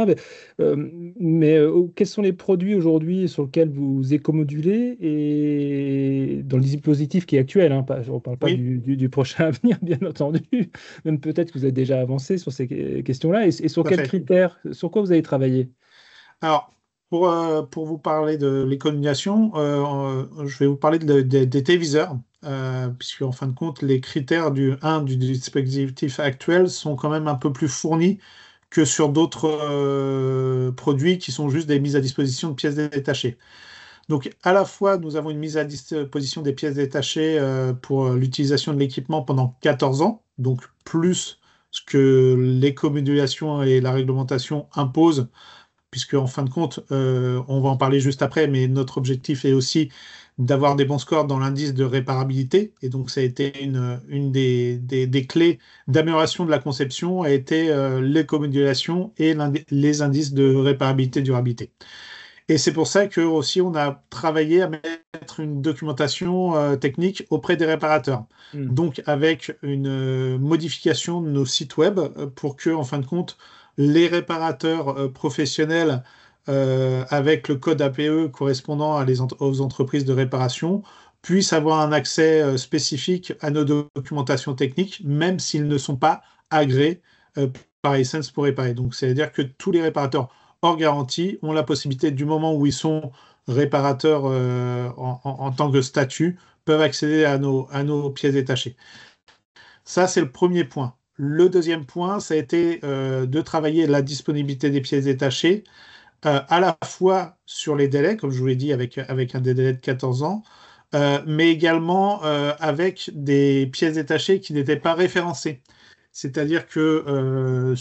Mais quels sont les produits aujourd'hui sur lesquels vous éco-modulez et dans le dispositif qui est actuel, on ne parle pas du prochain avenir, bien entendu, même peut-être que vous avez déjà avancé sur ces questions-là, et sur quels critères, sur quoi vous avez travaillé? Alors, pour vous parler de l'éco-modulation, je vais vous parler des téléviseurs. Puisque en fin de compte, les critères du dispositif actuel sont quand même un peu plus fournis que sur d'autres produits qui sont juste des mises à disposition de pièces détachées. Donc à la fois, nous avons une mise à disposition des pièces détachées pour l'utilisation de l'équipement pendant 14 ans, donc plus ce que l'éco-modulation et la réglementation imposent, puisque en fin de compte, on va en parler juste après, mais notre objectif est aussi d'avoir des bons scores dans l'indice de réparabilité. Et donc, ça a été une des clés d'amélioration de la conception, a été l'éco-modulation et les indices de réparabilité, durabilité. Et c'est pour ça que aussi on a travaillé à mettre une documentation technique auprès des réparateurs. Donc, avec une modification de nos sites web pour que, en fin de compte, les réparateurs professionnels avec le code APE correspondant aux entreprises de réparation puissent avoir un accès spécifique à nos documentations techniques, même s'ils ne sont pas agréés par Hisense pour réparer. Donc, c'est-à-dire que tous les réparateurs hors garantie ont la possibilité, du moment où ils sont réparateurs en tant que statut, peuvent accéder à nos pièces détachées. Ça, c'est le premier point. Le deuxième point, ça a été de travailler la disponibilité des pièces détachées, à la fois sur les délais, comme je vous l'ai dit, avec un délai de 14 ans, mais également avec des pièces détachées qui n'étaient pas référencées. C'est-à-dire que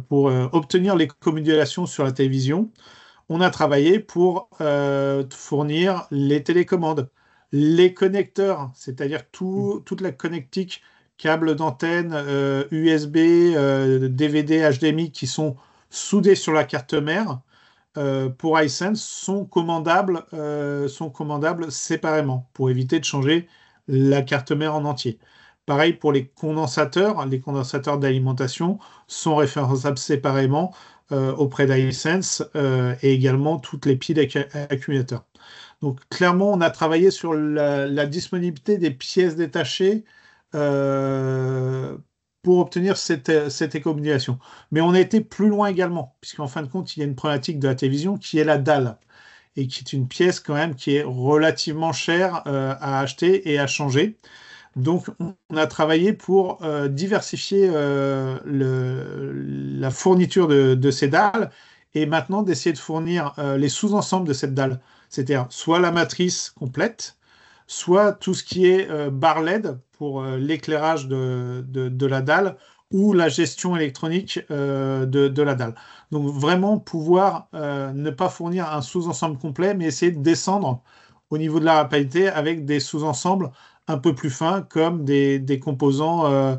pour obtenir les communications sur la télévision, on a travaillé pour fournir les télécommandes, les connecteurs, c'est-à-dire toute la connectique, câbles d'antenne, USB, DVD, HDMI qui sont soudés sur la carte mère pour Hisense sont commandables séparément pour éviter de changer la carte mère en entier. Pareil pour les condensateurs d'alimentation sont référençables séparément auprès d'Hisense et également toutes les piles accumulateurs. Donc clairement, on a travaillé sur la disponibilité des pièces détachées pour obtenir cette éco-modulation. Mais on a été plus loin également, puisqu'en fin de compte, il y a une problématique de la télévision qui est la dalle, et qui est une pièce quand même qui est relativement chère à acheter et à changer. Donc, on a travaillé pour diversifier la fourniture de ces dalles et maintenant d'essayer de fournir les sous-ensembles de cette dalle. C'est-à-dire soit la matrice complète, soit tout ce qui est barre LED pour l'éclairage de la dalle ou la gestion électronique de la dalle. Donc, vraiment pouvoir ne pas fournir un sous-ensemble complet, mais essayer de descendre au niveau de la réparabilité avec des sous-ensembles un peu plus fins, comme des composants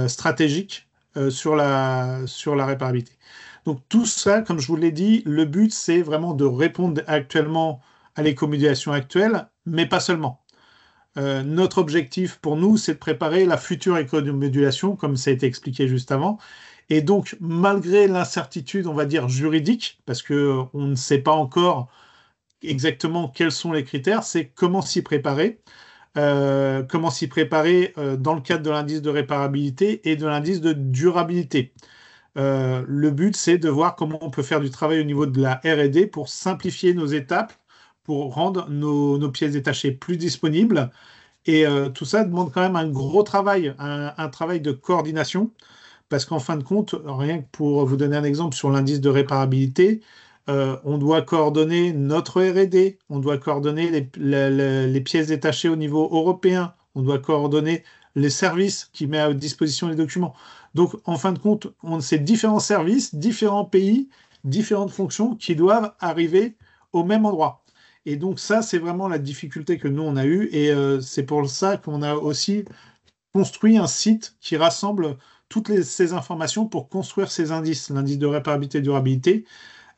stratégiques sur la réparabilité. Donc tout ça, comme je vous l'ai dit, le but, c'est vraiment de répondre actuellement à l'éco-modulation actuelle, mais pas seulement. Notre objectif pour nous, c'est de préparer la future éco-modulation, comme ça a été expliqué juste avant. Et donc, malgré l'incertitude, on va dire, juridique, parce qu'on ne sait pas encore exactement quels sont les critères, c'est comment s'y préparer. Dans le cadre de l'indice de réparabilité et de l'indice de durabilité. Le but, c'est de voir comment on peut faire du travail au niveau de la R&D pour simplifier nos étapes, pour rendre nos pièces détachées plus disponibles. Et tout ça demande quand même un gros travail, un travail de coordination, parce qu'en fin de compte, rien que pour vous donner un exemple sur l'indice de réparabilité, on doit coordonner notre R&D, on doit coordonner les pièces détachées au niveau européen, on doit coordonner les services qui mettent à disposition les documents. Donc, en fin de compte, c'est différents services, différents pays, différentes fonctions qui doivent arriver au même endroit. Et donc, ça, c'est vraiment la difficulté que nous, on a eue. Et c'est pour ça qu'on a aussi construit un site qui rassemble toutes ces informations pour construire ces indices, l'indice de réparabilité et durabilité.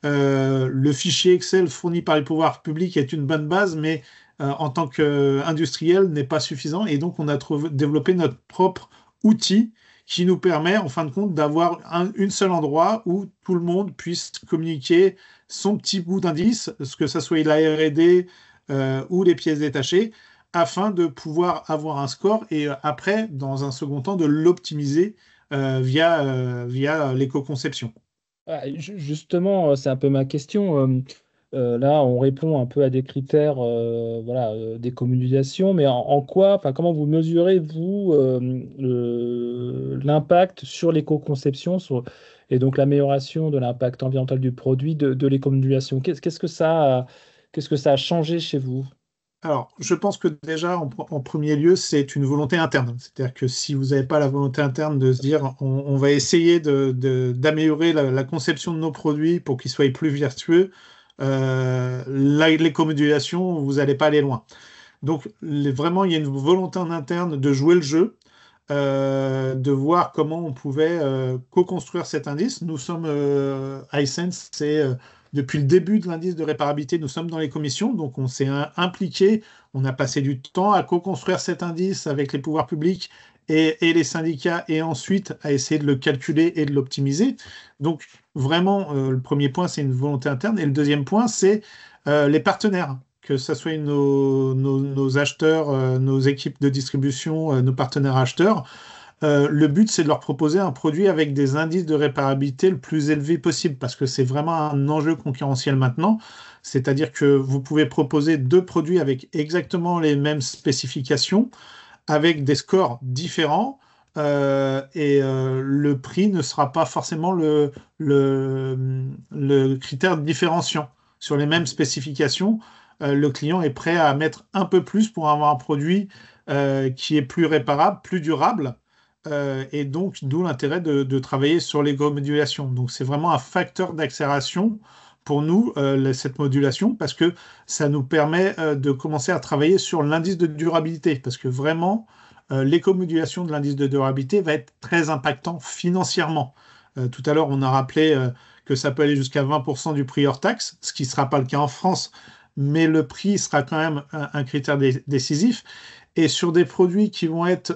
Le fichier Excel fourni par les pouvoirs publics est une bonne base, mais en tant qu'industriel n'est pas suffisant. Et donc, on a développé notre propre outil qui nous permet, en fin de compte, d'avoir un seul endroit où tout le monde puisse communiquer son petit bout d'indice, que ce soit la R&D ou les pièces détachées, afin de pouvoir avoir un score et après, dans un second temps, de l'optimiser via l'éco-conception. Justement, c'est un peu ma question. Là, on répond un peu à des critères d'éco-modulation, mais en quoi, comment vous mesurez, vous, l'impact sur l'éco-conception et donc l'amélioration de l'impact environnemental du produit de l'éco-modulation? Qu'est-ce que ça a changé chez vous? Alors, je pense que déjà, en premier lieu, c'est une volonté interne. C'est-à-dire que si vous n'avez pas la volonté interne de se dire on va essayer d'améliorer la conception de nos produits pour qu'ils soient plus vertueux, l'éco-modulation, vous n'allez pas aller loin. Donc, vraiment, il y a une volonté en interne de jouer le jeu, de voir comment on pouvait co-construire cet indice. Nous sommes Hisense, depuis le début de l'indice de réparabilité, nous sommes dans les commissions, donc on s'est impliqué, on a passé du temps à co-construire cet indice avec les pouvoirs publics et les syndicats, et ensuite à essayer de le calculer et de l'optimiser. Donc vraiment, le premier point, c'est une volonté interne, et le deuxième point, c'est les partenaires que ce soit nos acheteurs, nos équipes de distribution, nos partenaires acheteurs. Le but, c'est de leur proposer un produit avec des indices de réparabilité le plus élevé possible, parce que c'est vraiment un enjeu concurrentiel maintenant. C'est-à-dire que vous pouvez proposer 2 produits avec exactement les mêmes spécifications, avec des scores différents, le prix ne sera pas forcément le critère différenciant. Sur les mêmes spécifications, le client est prêt à mettre un peu plus pour avoir un produit qui est plus réparable, plus durable. Et donc, d'où l'intérêt de travailler sur l'éco-modulation. Donc, c'est vraiment un facteur d'accélération pour nous, cette modulation, parce que ça nous permet de commencer à travailler sur l'indice de durabilité, parce que vraiment, l'éco-modulation de l'indice de durabilité va être très impactant financièrement. Tout à l'heure, on a rappelé que ça peut aller jusqu'à 20% du prix hors taxe, ce qui ne sera pas le cas en France, mais le prix sera quand même un critère décisif. Et sur des produits qui vont être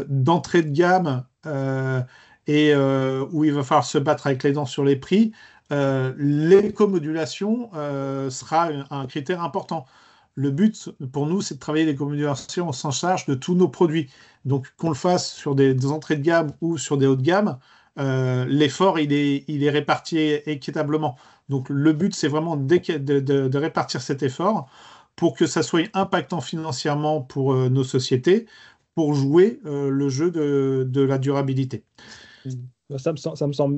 d'entrée de gamme où il va falloir se battre avec les dents sur les prix, l'éco-modulation sera un critère important. Le but pour nous, c'est de travailler l'éco-modulation au sens large de tous nos produits. Donc, qu'on le fasse sur des entrées de gamme ou sur des hauts de gamme, l'effort, il est réparti équitablement. Donc, le but, c'est vraiment de répartir cet effort pour que ça soit impactant financièrement pour nos sociétés, pour jouer le jeu de la durabilité. Ça me semble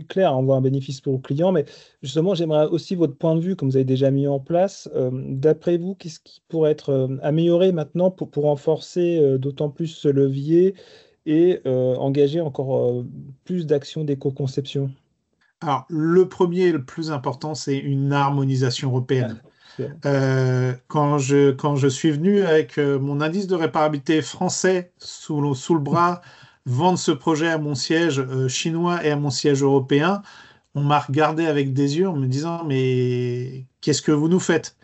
clair, on voit un bénéfice pour le client, mais justement, j'aimerais aussi votre point de vue, comme vous avez déjà mis en place. D'après vous, qu'est-ce qui pourrait être amélioré maintenant pour renforcer d'autant plus ce levier et engager encore plus d'actions d'éco-conception? Alors, le premier et le plus important, c'est une harmonisation européenne. Quand je suis venu avec mon indice de réparabilité français sous le bras, vendre ce projet à mon siège chinois et à mon siège européen, on m'a regardé avec des yeux en me disant mais qu'est-ce que vous nous faites?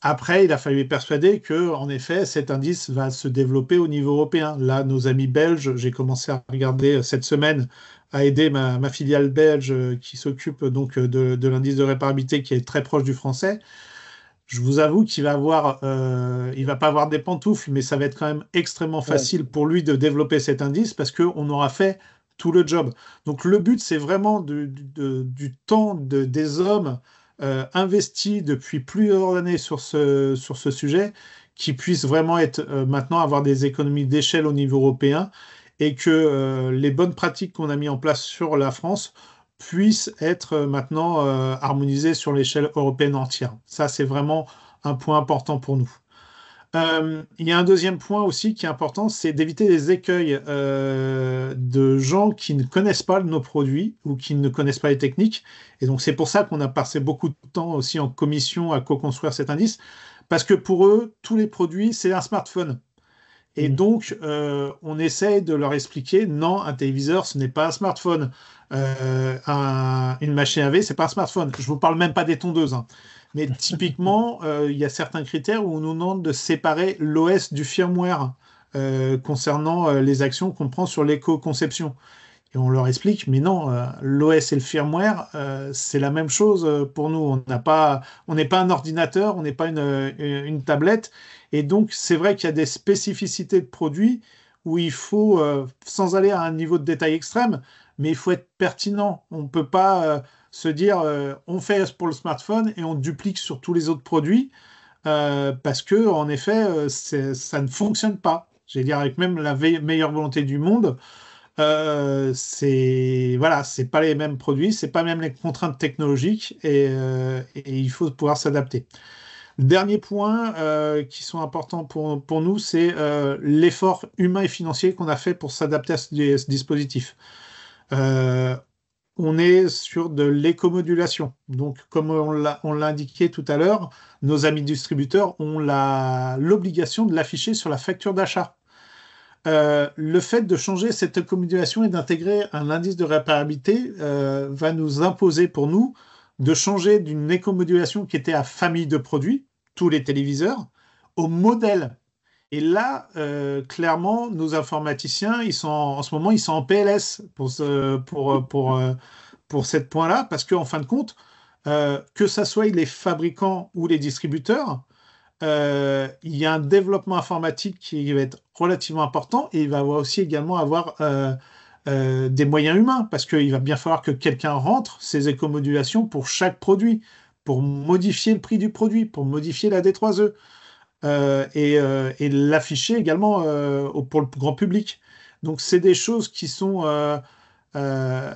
Après, il a fallu persuader que, en effet, cet indice va se développer au niveau européen. Là, nos amis belges, j'ai commencé à regarder cette semaine, à aider ma filiale belge qui s'occupe donc de l'indice de réparabilité qui est très proche du français. Je vous avoue qu'il va il va pas avoir des pantoufles, mais ça va être quand même extrêmement facile pour lui de développer cet indice parce qu'on aura fait tout le job. Donc le but, c'est vraiment du temps des hommes investis depuis plusieurs années sur ce sujet, qui puissent vraiment être maintenant avoir des économies d'échelle au niveau européen et que les bonnes pratiques qu'on a mis en place sur la France puissent être maintenant harmonisées sur l'échelle européenne entière. Ça, c'est vraiment un point important pour nous. Il y a un deuxième point aussi qui est important, c'est d'éviter les écueils de gens qui ne connaissent pas nos produits ou qui ne connaissent pas les techniques. Et donc, c'est pour ça qu'on a passé beaucoup de temps aussi en commission à co-construire cet indice, parce que pour eux, tous les produits, c'est un smartphone. Et donc, on essaye de leur expliquer, non, un téléviseur, ce n'est pas un smartphone. Une machine à laver, ce n'est pas un smartphone. Je ne vous parle même pas des tondeuses. Hein. Mais typiquement, il y a certains critères où on nous demande de séparer l'OS du firmware concernant les actions qu'on prend sur l'éco-conception. Et on leur explique, mais non, l'OS et le firmware, c'est la même chose pour nous. On n'est pas un ordinateur, on n'est pas une tablette. Et donc, c'est vrai qu'il y a des spécificités de produits où il faut, sans aller à un niveau de détail extrême, mais il faut être pertinent. On ne peut pas se dire, on fait pour le smartphone et on duplique sur tous les autres produits, parce que en effet, ça ne fonctionne pas. J'allais dire, avec même la meilleure volonté du monde, c'est pas les mêmes produits, c'est pas même les contraintes technologiques et il faut pouvoir s'adapter. Dernier point qui sont importants pour nous, c'est l'effort humain et financier qu'on a fait pour s'adapter à ce dispositif. On est sur de l'éco-modulation. Donc, comme on l'a indiqué tout à l'heure, nos amis distributeurs ont l'obligation de l'afficher sur la facture d'achat. Le fait de changer cette éco-modulation et d'intégrer un indice de réparabilité va nous imposer pour nous de changer d'une éco-modulation qui était à famille de produits, tous les téléviseurs, au modèle. Et là, clairement, nos informaticiens, en ce moment, ils sont en PLS pour ce point-là, parce qu'en fin de compte, que ça soit les fabricants ou les distributeurs, il y a un développement informatique qui va être relativement important et il va aussi également avoir des moyens humains parce qu'il va bien falloir que quelqu'un rentre ces écomodulations pour chaque produit, pour modifier le prix du produit, pour modifier la D3E et l'afficher également pour le grand public. Donc, c'est des choses euh,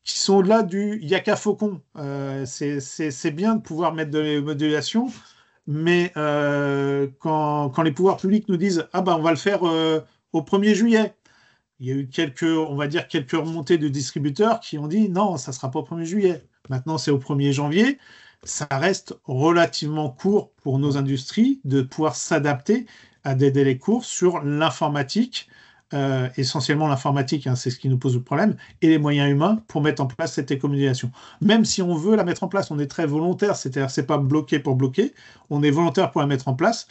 qui sont au-delà du yaka faucon. C'est bien de pouvoir mettre de la modulation, mais quand les pouvoirs publics nous disent ah ben on va le faire au 1er juillet, il y a eu on va dire quelques remontées de distributeurs qui ont dit non, ça ne sera pas au 1er juillet. Maintenant, c'est au 1er janvier. Ça reste relativement court pour nos industries de pouvoir s'adapter à des délais courts sur l'informatique, essentiellement l'informatique, hein, c'est ce qui nous pose le problème, et les moyens humains pour mettre en place cette écommunication. Même si on veut la mettre en place, on est très volontaire, c'est-à-dire c'est pas bloqué pour bloquer, on est volontaire pour la mettre en place,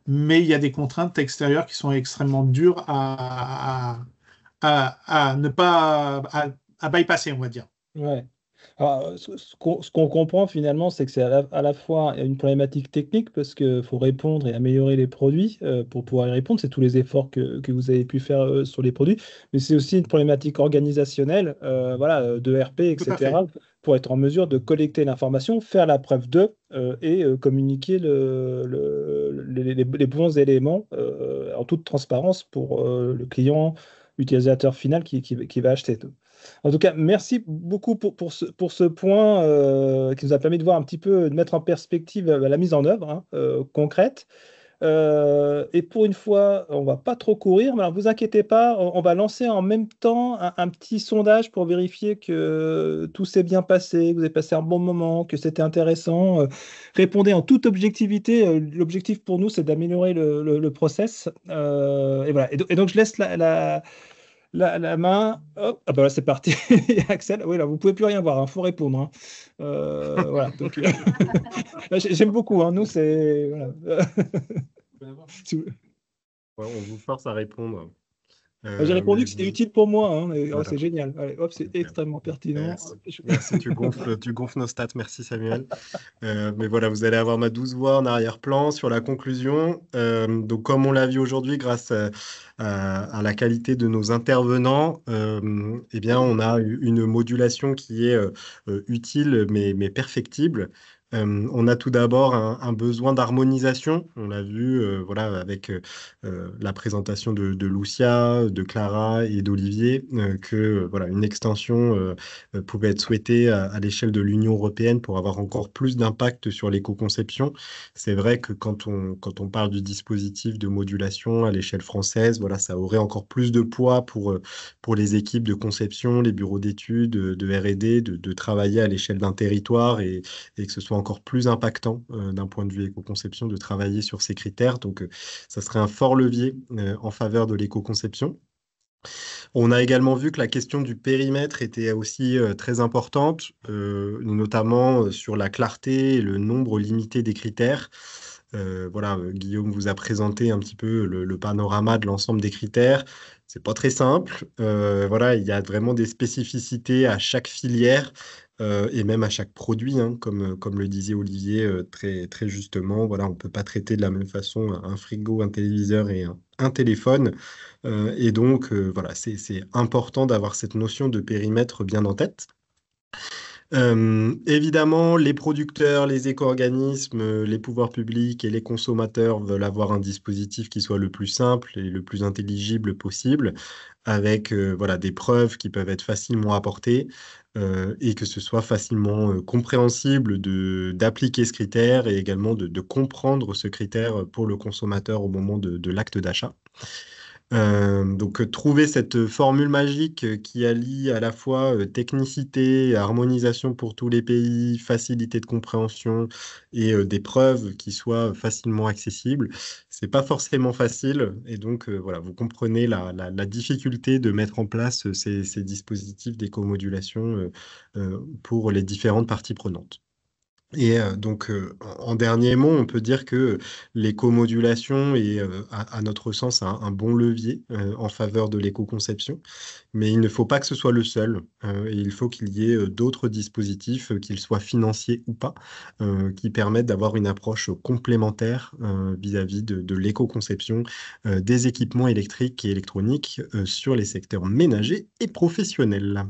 mais il y a des contraintes extérieures qui sont extrêmement dures à ne pas à bypasser, on va dire. Ouais. Alors, ce qu'on comprend finalement, c'est que c'est à la fois une problématique technique parce qu'il faut répondre et améliorer les produits pour pouvoir y répondre. C'est tous les efforts que vous avez pu faire sur les produits, mais c'est aussi une problématique organisationnelle, voilà, de RP, Tout à fait. etc., pour être en mesure de collecter l'information, faire la preuve de et communiquer les bons éléments en toute transparence pour le client, l'utilisateur final qui va acheter. En tout cas, merci beaucoup pour ce point qui nous a permis de voir un petit peu, de mettre en perspective la mise en œuvre hein, concrète. Et pour une fois, on va pas trop courir, mais alors vous inquiétez pas, on va lancer en même temps un petit sondage pour vérifier que tout s'est bien passé, que vous avez passé un bon moment, que c'était intéressant. Répondez en toute objectivité. L'objectif pour nous, c'est d'améliorer le process. Et voilà. Et donc, je laisse la main, hop, ah bah là c'est parti, Axel, oui là vous pouvez plus rien voir, il faut répondre. Hein. Voilà, donc j'aime beaucoup, hein. Nous c'est. Voilà. Ouais, on vous force à répondre. J'ai répondu Mais que c'était utile pour moi, hein, et, voilà. c'est génial. Allez, hop, c'est extrêmement pertinent. Merci, tu gonfles nos stats, merci Samuel. Mais voilà, vous allez avoir ma douce voix en arrière-plan sur la conclusion. Donc, comme on l'a vu aujourd'hui, grâce à la qualité de nos intervenants, eh bien, on a une modulation qui est utile mais perfectible. On a tout d'abord un besoin d'harmonisation. On l'a vu voilà, avec la présentation de Lucia, de Clara et d'Olivier, que voilà, une extension pouvait être souhaitée à l'échelle de l'Union européenne pour avoir encore plus d'impact sur l'éco-conception. C'est vrai que quand on parle du dispositif de modulation à l'échelle française, voilà, ça aurait encore plus de poids pour les équipes de conception, les bureaux d'études, de R&D, de travailler à l'échelle d'un territoire et que ce soit encore plus impactant d'un point de vue éco-conception de travailler sur ces critères. Donc, ça serait un fort levier en faveur de l'éco-conception. On a également vu que la question du périmètre était aussi très importante, notamment sur la clarté et le nombre limité des critères. Voilà, Guillaume vous a présenté un petit peu le panorama de l'ensemble des critères. C'est pas très simple. Voilà, il y a vraiment des spécificités à chaque filière et même à chaque produit, hein, comme le disait Olivier très, très justement. Voilà, on ne peut pas traiter de la même façon un frigo, un téléviseur et un téléphone. Et donc, voilà, c'est important d'avoir cette notion de périmètre bien en tête. Évidemment, les producteurs, les éco-organismes, les pouvoirs publics et les consommateurs veulent avoir un dispositif qui soit le plus simple et le plus intelligible possible, avec voilà, des preuves qui peuvent être facilement apportées et que ce soit facilement compréhensible d'appliquer ce critère et également de comprendre ce critère pour le consommateur au moment de l'acte d'achat. Donc, trouver cette formule magique qui allie à la fois technicité, harmonisation pour tous les pays, facilité de compréhension et des preuves qui soient facilement accessibles, c'est pas forcément facile. Et donc, voilà, vous comprenez la difficulté de mettre en place ces dispositifs d'éco-modulation pour les différentes parties prenantes. Et donc, en dernier mot, on peut dire que l'éco-modulation est, à notre sens, un bon levier en faveur de l'éco-conception, mais il ne faut pas que ce soit le seul. Et il faut qu'il y ait d'autres dispositifs, qu'ils soient financiers ou pas, qui permettent d'avoir une approche complémentaire vis-à-vis de l'éco-conception des équipements électriques et électroniques sur les secteurs ménagers et professionnels.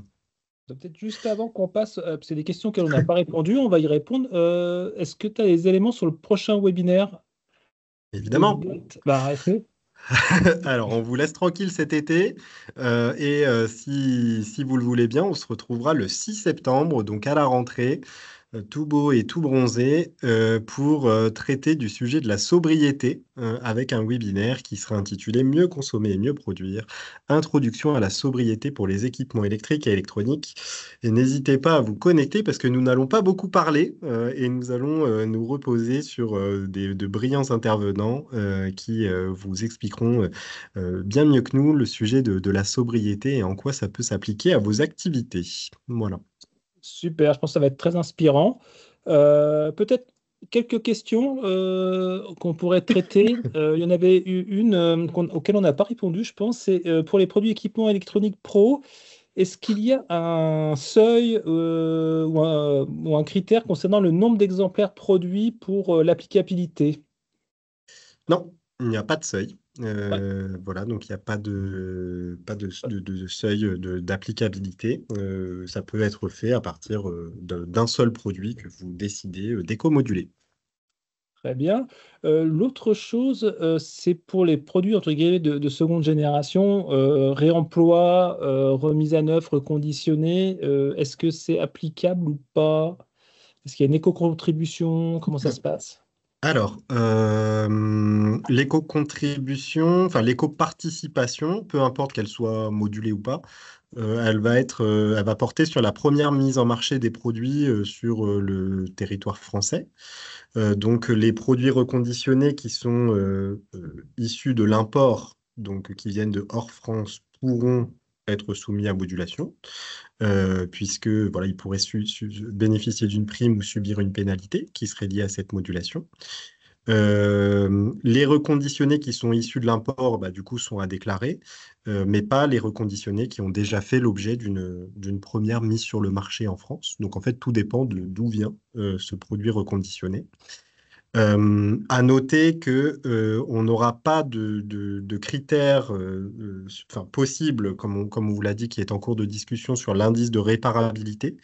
Peut-être juste avant qu'on passe, c'est des questions auxquelles on n'a pas répondu, on va y répondre. Est-ce que tu as des éléments sur le prochain webinaire de Évidemment. Juliette? Bah, arrêtez. Alors, on vous laisse tranquille cet été et si vous le voulez bien, on se retrouvera le 6 septembre, donc à la rentrée, tout beau et tout bronzé, pour traiter du sujet de la sobriété avec un webinaire qui sera intitulé Mieux consommer et mieux produire, introduction à la sobriété pour les équipements électriques et électroniques. Et n'hésitez pas à vous connecter parce que nous n'allons pas beaucoup parler et nous allons nous reposer sur de brillants intervenants qui vous expliqueront bien mieux que nous le sujet de la sobriété et en quoi ça peut s'appliquer à vos activités. Voilà. Super, je pense que ça va être très inspirant. Peut-être quelques questions qu'on pourrait traiter. Il y en avait eu une auquel on n'a pas répondu, je pense. C'est pour les produits équipements électroniques pro, est-ce qu'il y a un seuil ou un critère concernant le nombre d'exemplaires produits pour l'applicabilité? Non, il n'y a pas de seuil. Ouais. Voilà, donc il n'y a pas de seuil d'applicabilité. Ça peut être fait à partir d'un seul produit que vous décidez d'éco-moduler. Très bien. L'autre chose, c'est pour les produits entre guillemets de seconde génération, réemploi, remise à neuf, reconditionné. Est-ce que c'est applicable ou pas? Est-ce qu'il y a une éco-contribution? Comment ça se passe? Alors, l'éco-contribution, enfin l'éco-participation, peu importe qu'elle soit modulée ou pas, elle va porter sur la première mise en marché des produits sur le territoire français. Donc, les produits reconditionnés qui sont issus de l'import, donc qui viennent de hors France, pourront être soumis à modulation, puisque voilà, ils pourraient bénéficier d'une prime ou subir une pénalité qui serait liée à cette modulation. Les reconditionnés qui sont issus de l'import, bah, du coup, sont à déclarer, mais pas les reconditionnés qui ont déjà fait l'objet d'une première mise sur le marché en France. Donc, en fait, tout dépend d'où vient ce produit reconditionné. À noter que on n'aura pas de critères possibles, comme on vous l'a dit, qui est en cours de discussion sur l'indice de réparabilité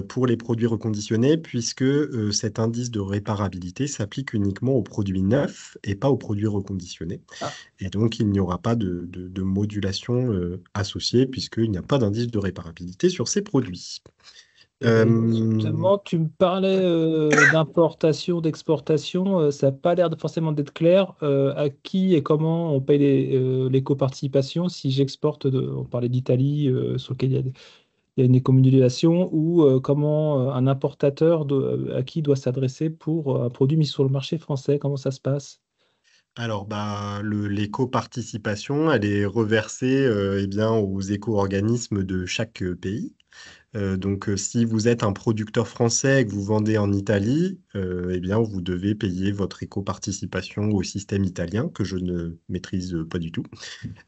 pour les produits reconditionnés, puisque cet indice de réparabilité s'applique uniquement aux produits neufs et pas aux produits reconditionnés. Ah. Et donc, il n'y aura pas de modulation associée, puisqu'il n'y a pas d'indice de réparabilité sur ces produits. Et ben, justement, tu me parlais d'importation, d'exportation. Ça n'a pas l'air forcément d'être clair. À qui et comment on paye l'éco-participation si j'exporte, on parlait d'Italie, sur lequel il y a une éco-modulation, ou comment un importateur à qui doit s'adresser pour un produit mis sur le marché français? Comment ça se passe? Alors, bah, l'éco-participation, elle est reversée eh bien, aux éco-organismes de chaque pays. Donc, si vous êtes un producteur français et que vous vendez en Italie, eh bien, vous devez payer votre éco-participation au système italien, que je ne maîtrise pas du tout.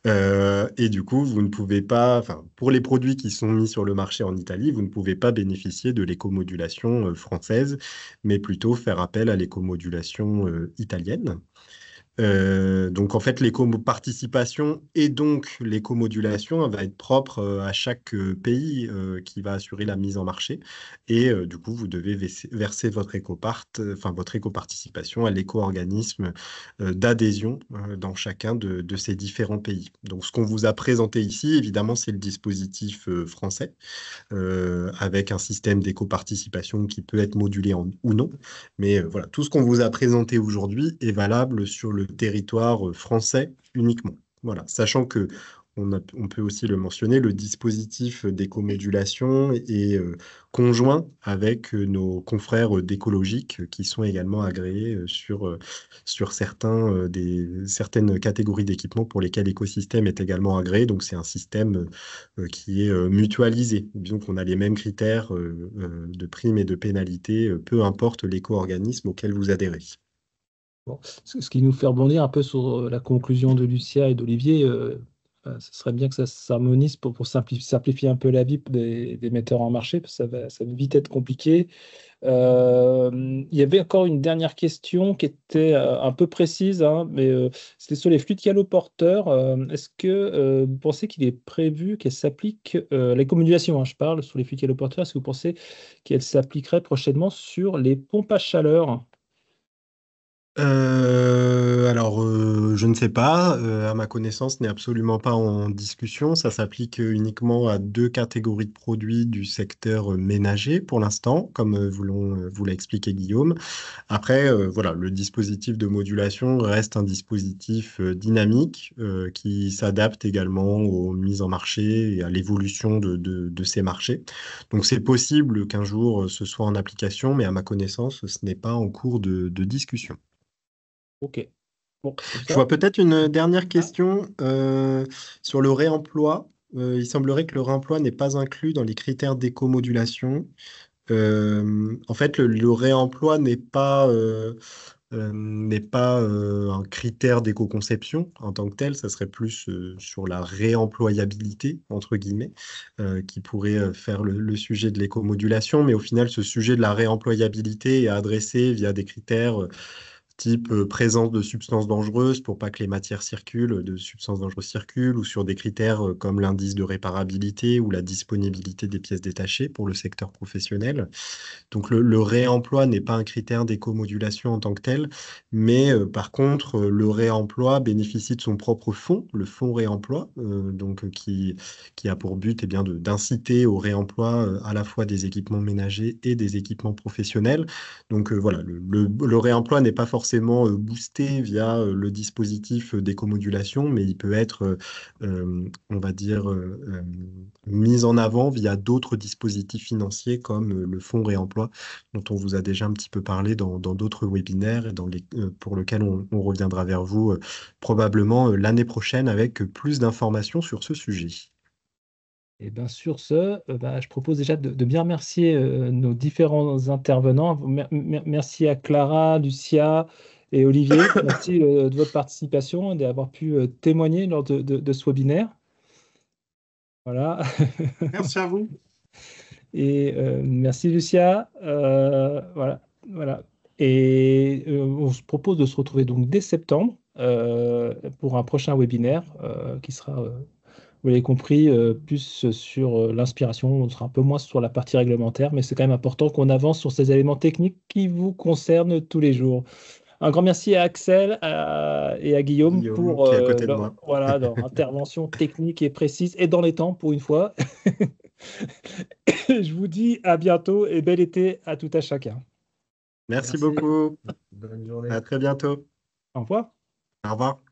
Et du coup, vous ne pouvez pas, enfin, pour les produits qui sont mis sur le marché en Italie, vous ne pouvez pas bénéficier de l'éco-modulation française, mais plutôt faire appel à l'éco-modulation italienne. Donc en fait, l'éco-participation et donc l'éco-modulation, elle va être propre à chaque pays qui va assurer la mise en marché. Et du coup, vous devez verser votre éco-participation à l'éco-organisme d'adhésion dans chacun de ces différents pays. Donc ce qu'on vous a présenté ici, évidemment, c'est le dispositif français avec un système d'éco-participation qui peut être modulé ou non. Mais voilà, tout ce qu'on vous a présenté aujourd'hui est valable sur le territoire français uniquement. Voilà, sachant que on peut aussi le mentionner, le dispositif d'éco-modulation est conjoint avec nos confrères d'écologiques qui sont également agréés sur certaines catégories d'équipements pour lesquels l'écosystème est également agréé. Donc, c'est un système qui est mutualisé. Disons qu'on a les mêmes critères de primes et de pénalités, peu importe l'éco-organisme auquel vous adhérez. Bon, ce qui nous fait rebondir un peu sur la conclusion de Lucia et d'Olivier, ce serait bien que ça s'harmonise pour simplifier un peu la vie des metteurs en marché, parce que ça va vite être compliqué. Il y avait encore une dernière question qui était un peu précise, hein, mais c'était sur les fluides caloporteurs. Est-ce que vous pensez qu'il est prévu qu'elle s'applique, l'écomodulation, hein, je parle, sur les fluides caloporteurs, est-ce que vous pensez qu'elle s'appliquerait prochainement sur les pompes à chaleur? Alors, je ne sais pas. À ma connaissance, ce n'est absolument pas en discussion. Ça s'applique uniquement à 2 catégories de produits du secteur ménager pour l'instant, comme vous l'a expliqué Guillaume. Après, voilà, le dispositif de modulation reste un dispositif dynamique qui s'adapte également aux mises en marché et à l'évolution de ces marchés. Donc, c'est possible qu'un jour ce soit en application, mais à ma connaissance, ce n'est pas en cours de discussion. Ok. Bon, comme Je ça. vois peut-être une dernière question sur le réemploi. Il semblerait que le réemploi n'est pas inclus dans les critères d'éco-modulation. En fait, le réemploi n'est pas un critère d'éco-conception en tant que tel. Ça serait plus sur la réemployabilité, entre guillemets, qui pourrait faire le sujet de l'éco-modulation. Mais au final, ce sujet de la réemployabilité est adressé via des critères type présence de substances dangereuses pour pas que les matières circulent, de substances dangereuses circulent, ou sur des critères comme l'indice de réparabilité ou la disponibilité des pièces détachées pour le secteur professionnel. Donc le réemploi n'est pas un critère d'éco-modulation en tant que tel, mais par contre, le réemploi bénéficie de son propre fonds, le fonds réemploi, qui a pour but eh bien, d'inciter au réemploi à la fois des équipements ménagers et des équipements professionnels. Donc voilà, le réemploi n'est pas forcément boosté via le dispositif d'éco-modulation, mais il peut être, on va dire, mis en avant via d'autres dispositifs financiers comme le fonds réemploi, dont on vous a déjà un petit peu parlé dans d'autres webinaires et pour lesquels on reviendra vers vous probablement l'année prochaine avec plus d'informations sur ce sujet. Et bien sur ce, je propose déjà de bien remercier nos différents intervenants. Merci à Clara, Lucia et Olivier. Merci de votre participation et d'avoir pu témoigner lors de ce webinaire. Voilà. Merci à vous. Et merci Lucia. Voilà. Et on se propose de se retrouver donc dès septembre pour un prochain webinaire qui sera, vous l'avez compris, plus sur l'inspiration. On sera un peu moins sur la partie réglementaire, mais c'est quand même important qu'on avance sur ces éléments techniques qui vous concernent tous les jours. Un grand merci à Axel et à Guillaume pour qui est à côté de moi. leur intervention technique et précise et dans les temps pour une fois. Je vous dis à bientôt et bel été à tout à chacun. Merci beaucoup. Bonne journée. À très bientôt. Au revoir. Au revoir.